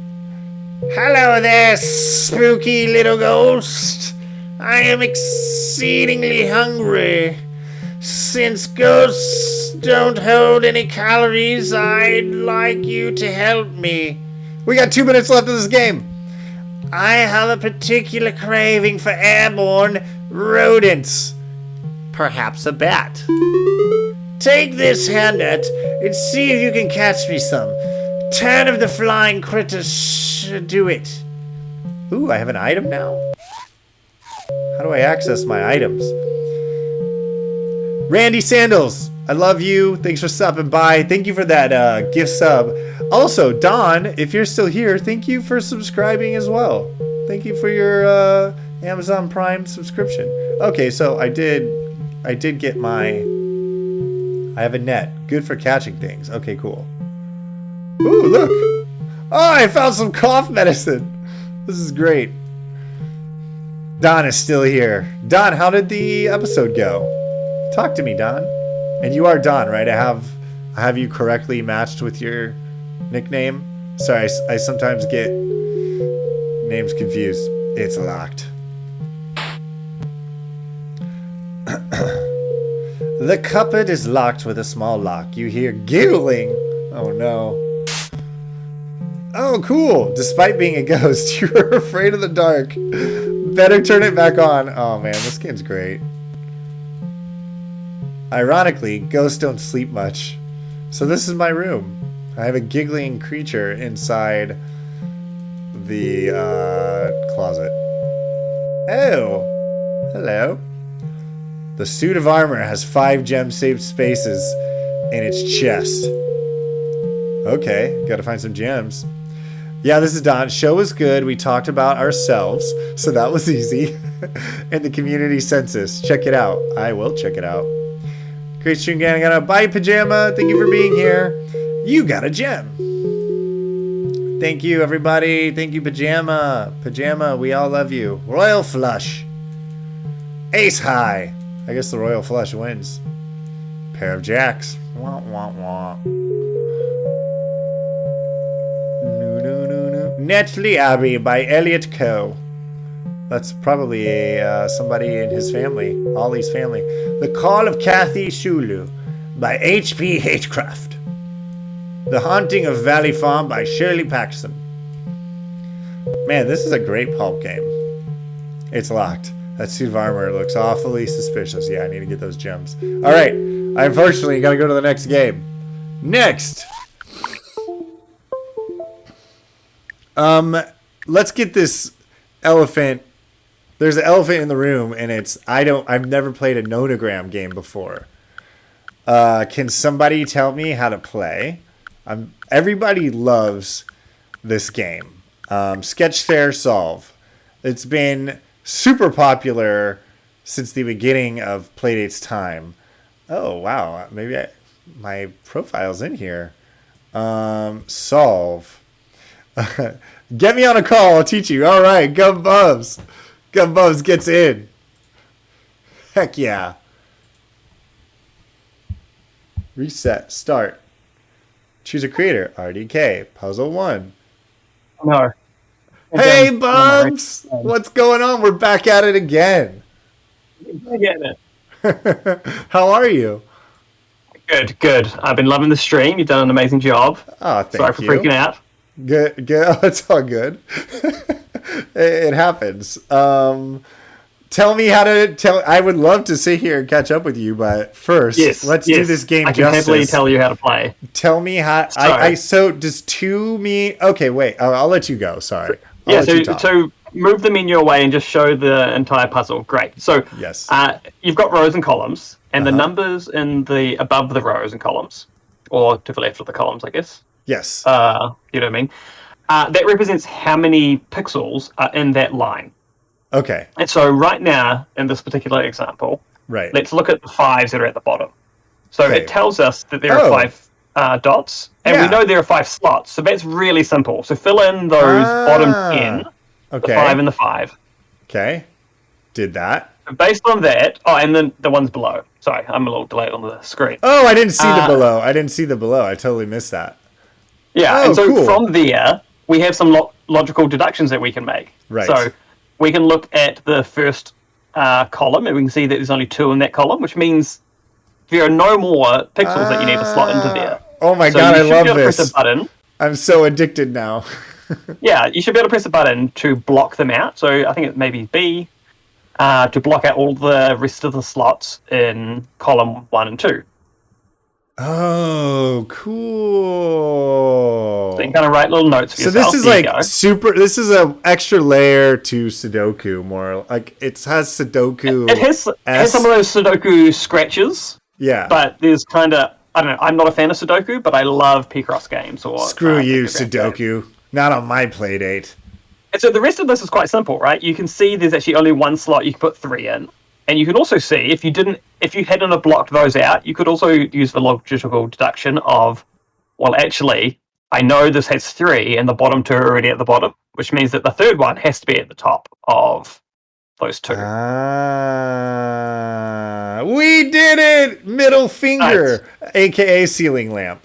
Hello there, spooky little ghost. I am exceedingly hungry. Since ghosts don't hold any calories, I'd like you to help me. We got 2 minutes left of this game. I have a particular craving for airborne rodents. Perhaps a bat. Take this hair net and see if you can catch me some. 10 of the flying critters should do it. Ooh, I have an item now? How do I access my items? Randy Sandals, I love you. Thanks for stopping by. Thank you for that gift sub. Also, Don, if you're still here, thank you for subscribing as well. Thank you for your Amazon Prime subscription. Okay, so I did get my... I have a net. Good for catching things. Okay, cool. Ooh, look! Oh, I found some cough medicine! This is great. Don is still here. Don, how did the episode go? Talk to me, Don. And you are Don, right? I have you correctly matched with your nickname? Sorry, I sometimes get names confused. It's locked. The cupboard is locked with a small lock. You hear giggling. Oh no. Oh, cool. Despite being a ghost, you are afraid of the dark. Better turn it back on. Oh man, this game's great. Ironically, ghosts don't sleep much. So this is my room. I have a giggling creature inside the closet. Oh, hello. The suit of armor has 5 gem-saved spaces in its chest. Okay, gotta find some gems. Yeah, this is Don. Show was good. We talked about ourselves, so that was easy. And the community census. Check it out. I will check it out. Great stream, gang. I got a bye, Pajama. Thank you for being here. You got a gem. Thank you, everybody. Thank you, Pajama. Pajama, we all love you. Royal Flush. Ace High. I guess the Royal Flush wins. Pair of Jacks. Wah, wah, wah. Netley Abbey by Elliot Coe. That's probably somebody in his family. Ollie's family. The Call of Kathy Shulu by H.P. Hatecraft. The Haunting of Valley Farm by Shirley Paxton. Man, this is a great pulp game. It's locked. That suit of armor looks awfully suspicious. Yeah, I need to get those gems. Alright, I unfortunately gotta go to the next game. Next! Let's get this elephant. There's an elephant in the room, and I've never played a nonogram game before. Can somebody tell me how to play? Everybody loves this game. Sketch, Share, Solve. It's been super popular since the beginning of Playdate's time. Oh, wow. Maybe my profile's in here. Solve. Get me on a call. I'll teach you. All right. Gum Bubs. Gum Bubs gets in. Heck yeah. Reset. Start. Choose a creator. RDK. Puzzle 1. No. Hey, Bubs! What's going on? We're back at it again. I get it. How are you? Good, good. I've been loving the stream. You've done an amazing job. Oh, thank you. Sorry for freaking out. Good, good. Oh, it's all good. It happens. Tell me how to tell. I would love to sit here and catch up with you, but first, let's do this game justice. I can happily tell you how to play. Tell me how. So does 2 mean? Okay, wait. I'll let you go. Sorry. So move them in your way and just show the entire puzzle. Great. So yes, you've got rows and columns, and the numbers in the above the rows and columns, or to the left of the columns, I guess. Yes. You know what I mean? That represents how many pixels are in that line. Okay. And so right now, in this particular example, let's look at the 5s that are at the bottom. So it tells us that there are 5 dots, and we know there are 5 slots. So that's really simple. So fill in those bottom 10, the 5 and the 5. Okay. Did that. Based on that, and then the ones below. Sorry, I'm a little delayed on the screen. Oh, I didn't see the below. I didn't see the below. I totally missed that. Yeah, and so from there, we have some logical deductions that we can make. Right. So we can look at the first column, and we can see that there's only 2 in that column, which means there are no more pixels that you need to slot into there. Oh my god, I love this. Press a button. I'm so addicted now. Yeah, you should be able to press a button to block them out. So I think it may be B, to block out all the rest of the slots in column 1 and 2. Oh, cool. So you can kind of write little notes for yourself. So this is like this is an extra layer to Sudoku, more like it has Sudoku. It has some of those Sudoku scratches. Yeah. But there's kind of, I don't know, I'm not a fan of Sudoku, but I love Picross games. Screw you, Sudoku. Not on my Playdate. And so the rest of this is quite simple, right? You can see there's actually only one slot you can put 3 in. And you can also see if you hadn't have blocked those out, you could also use the logical deduction of, well, actually, I know this has 3 and the bottom 2 are already at the bottom, which means that the third one has to be at the top of those 2. We did it! Middle finger, aka ceiling lamp.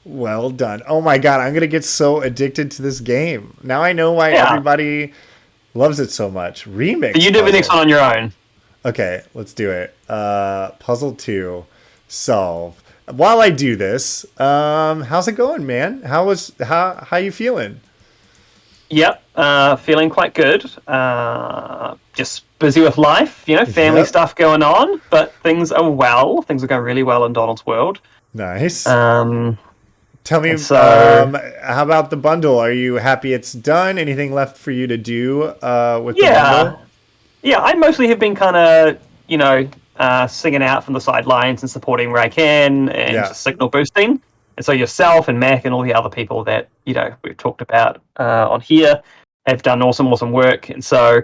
Well done. Oh my god, I'm going to get so addicted to this game. Now I know why everybody loves it so much. Remix. So you do the next one on your own. Okay, let's do it. Puzzle 2, solve. While I do this, how's it going, man? How you feeling? Yep, feeling quite good. Just busy with life, family stuff going on, but things are well. Things are going really well in Donald's world. Nice. Tell me, how about the bundle? Are you happy it's done? Anything left for you to do with the bundle? Yeah, I mostly have been kind of, singing out from the sidelines and supporting where I can and just signal boosting. And so yourself and Mac and all the other people that, we've talked about on here have done awesome work. And so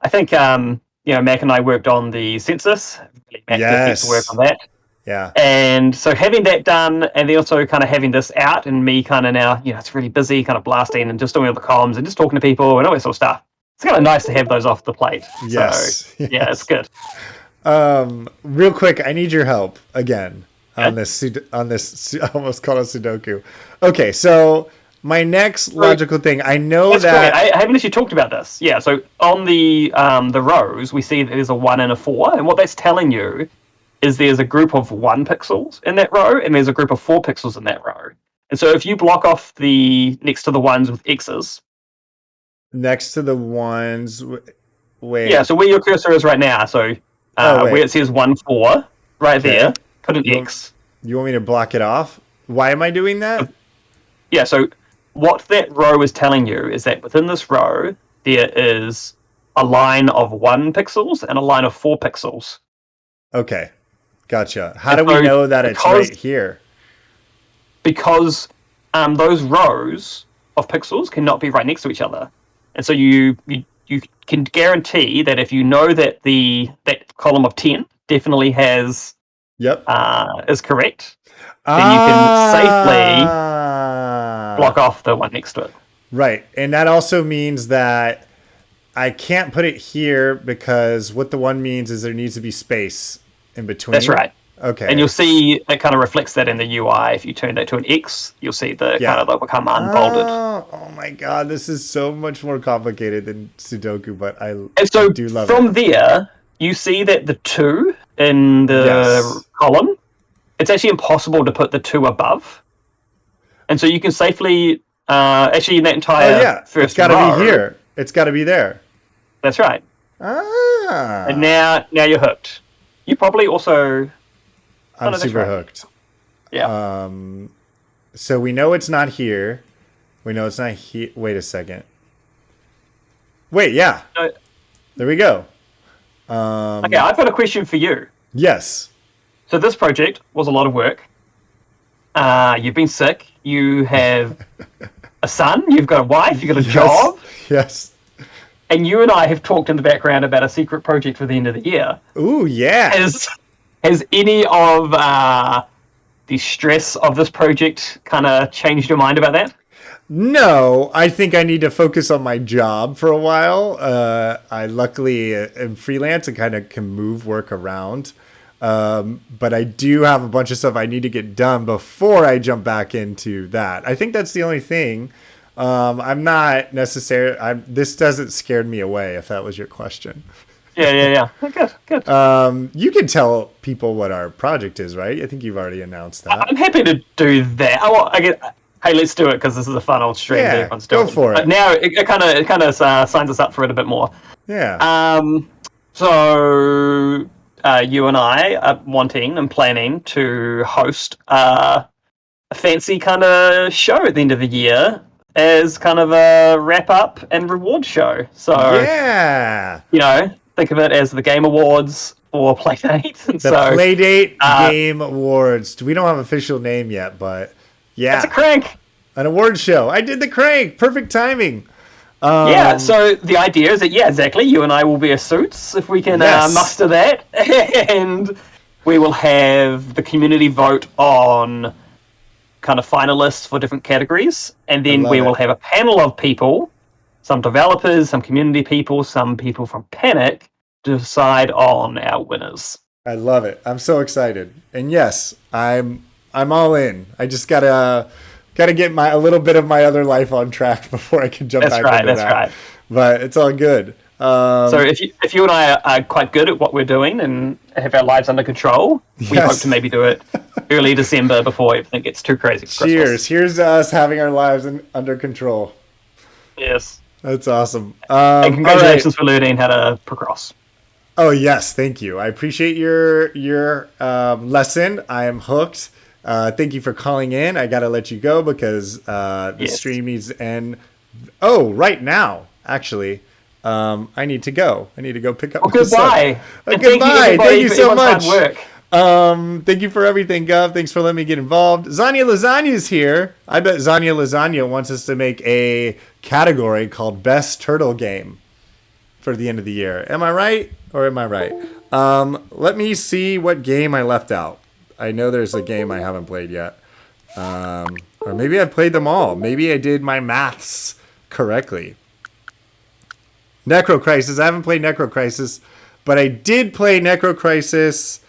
I think, Mac and I worked on the census. Mac did heaps of work on that. Yeah. And so having that done and then also kind of having this out and me kind of now, it's really busy kind of blasting and just doing all the comms and just talking to people and all that sort of stuff. It's kind of nice to have those off the plate. Yes. So, yeah, it's good. Real quick, I need your help again on this. I almost called it Sudoku. Okay, so my next logical thing. I know that I haven't actually talked about this. Yeah, so on the rows, we see that there's a 1 and a 4, and what that's telling you is there's a group of 1 pixels in that row, and there's a group of 4 pixels in that row. And so if you block off the next to the ones with X's. Next to the ones, wait. Yeah, so where your cursor is right now, so where it says 1, 4, right there, put an X. You want me to block it off? Why am I doing that? Yeah, so what that row is telling you is that within this row, there is a line of 1 pixels and a line of 4 pixels. Okay, gotcha. How do we know that it's right here? Because those rows of pixels cannot be right next to each other. And so you can guarantee that if you know that that column of 10 definitely has is correct, then you can safely block off the one next to it. Right. And that also means that I can't put it here because what the 1 means is there needs to be space in between. That's right. Okay. And you'll see it kind of reflects that in the UI. If you turn that to an X, you'll see the kind of the command bolded. Oh my god, this is so much more complicated than Sudoku, but I do love it. From there, you see that the 2 in the column, it's actually impossible to put the 2 above. And so you can safely, actually in that entire first it's got to be here. It's got to be there. That's right. And now you're hooked. You probably also... I'm super hooked. Yeah. So we know it's not here. We know it's not here. Wait a second. Wait, yeah. There we go. Okay, I've got a question for you. Yes. So this project was a lot of work. You've been sick. You have a son. You've got a wife. You've got a job. Yes. And you and I have talked in the background about a secret project for the end of the year. Ooh, yeah. Has any of the stress of this project kind of changed your mind about that? No, I think I need to focus on my job for a while. I luckily am freelance and kind of can move work around. But I do have a bunch of stuff I need to get done before I jump back into that. I think that's the only thing. I'm not necessarily... This doesn't scare me away, if that was your question. Yeah. Good. You can tell people what our project is, right? I think you've already announced that. I'm happy to do that. Hey, let's do it because this is a fun old stream. Yeah, go for it. But now it kind of signs us up for it a bit more. Yeah. So you and I are wanting and planning to host a fancy kind of show at the end of the year as kind of a wrap up and reward show. So yeah, think of it as the Game Awards or Playdate. Playdate Game Awards. We don't have an official name yet, but yeah. It's a crank. An award show. I did the crank. Perfect timing. Yeah, so the idea is that, exactly, you and I will wear suits if we can muster that, and we will have the community vote on kind of finalists for different categories, and then we will have a panel of people, some developers, some community people, some people from Panic, to decide on our winners. I love it. I'm so excited. And yes, I'm all in. I just gotta get a little bit of my other life on track before I can jump back into that. That's right. But it's all good. So if you and I are quite good at what we're doing and have our lives under control, we hope to maybe do it early December before everything gets too crazy. Cheers! Here's us having our lives under control. Yes, that's awesome. And congratulations for learning how to procross. Oh yes, thank you. I appreciate your lesson. I am hooked. Thank you for calling in. I gotta let you go because the stream needs to end. Oh, right now, actually. I need to go. I need to go pick up. Goodbye. Goodbye. Thank you so much. Thank you for everything, Gov. Thanks for letting me get involved. Zanya Lasagna is here. I bet Zanya Lasagna wants us to make a category called Best Turtle Game for the end of the year. Am I right? Or am I right? Let me see what game I left out. I know there's a game I haven't played yet. Or maybe I played them all. Maybe I did my maths correctly. Necro Crisis. I haven't played Necro Crisis, but I did play Necro Crisis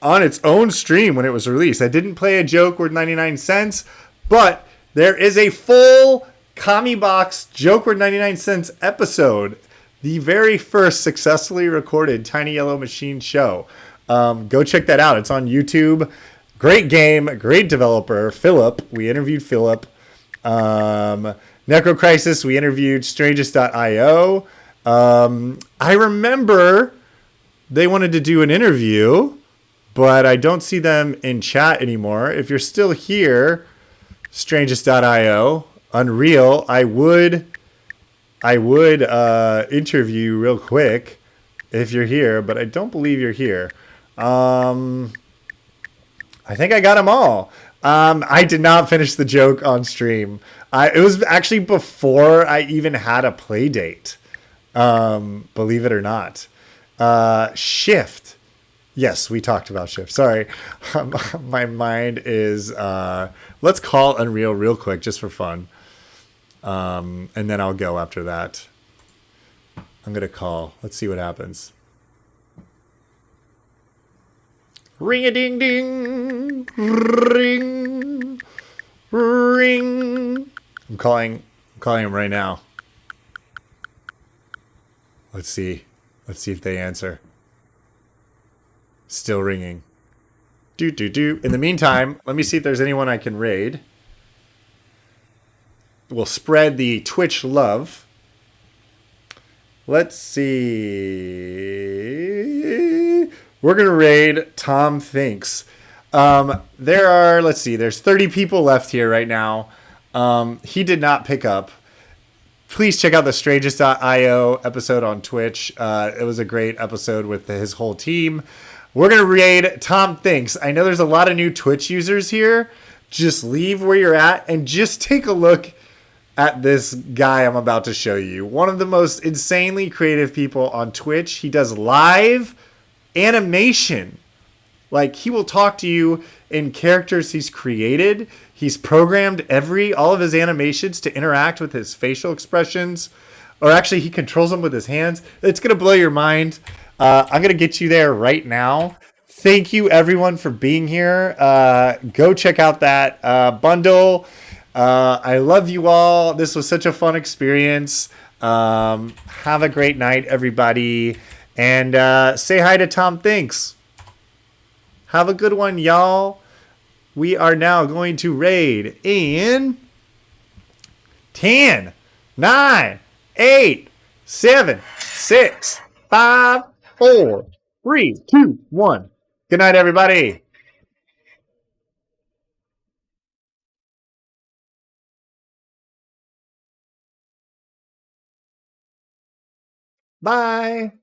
on its own stream when it was released. I didn't play a joke worth 99 cents, but there is a full Kami Box joke worth 99 cents episode. The very first successfully recorded Tiny Yellow Machine show. Go check that out. It's on YouTube. Great game, great developer, Philip. We interviewed Philip. Necro Crisis, we interviewed Strangest.io. I remember they wanted to do an interview, but I don't see them in chat anymore. If you're still here, Strangest.io, Unreal, I would interview you real quick if you're here, but I don't believe you're here. I think I got them all. I did not finish the joke on stream. It was actually before I even had a play date. Believe it or not. Shift. Yes, we talked about Shift. Sorry. My mind is... let's call Unreal real quick just for fun. And then I'll go after that. I'm going to call. Let's see what happens. Ring-a-ding-ding. Ring. Ring. I'm calling him right now. Let's see. Let's see if they answer. Still ringing. Do. In the meantime, let me see if there's anyone I can raid. We'll spread the Twitch love. Let's see. We're going to raid Tom Thinks. There's 30 people left here right now. He did not pick up. Please check out the Strangest.io episode on Twitch. It was a great episode with his whole team. We're going to raid Tom Thinks. I know there's a lot of new Twitch users here. Just leave where you're at and just take a look at this guy I'm about to show you. One of the most insanely creative people on Twitch. He does live animation. Like, he will talk to you in characters he's created. He's programmed all of his animations to interact with his facial expressions. Or actually, he controls them with his hands. It's going to blow your mind. I'm going to get you there right now. Thank you, everyone, for being here. Go check out that bundle. I love you all. This was such a fun experience. Have a great night, everybody. And say hi to Tom Thinks. Have a good one, y'all. We are now going to raid in 10, 9, 8, 7, 6, 5, 4, 3, 2, 1. Good night, everybody. Bye.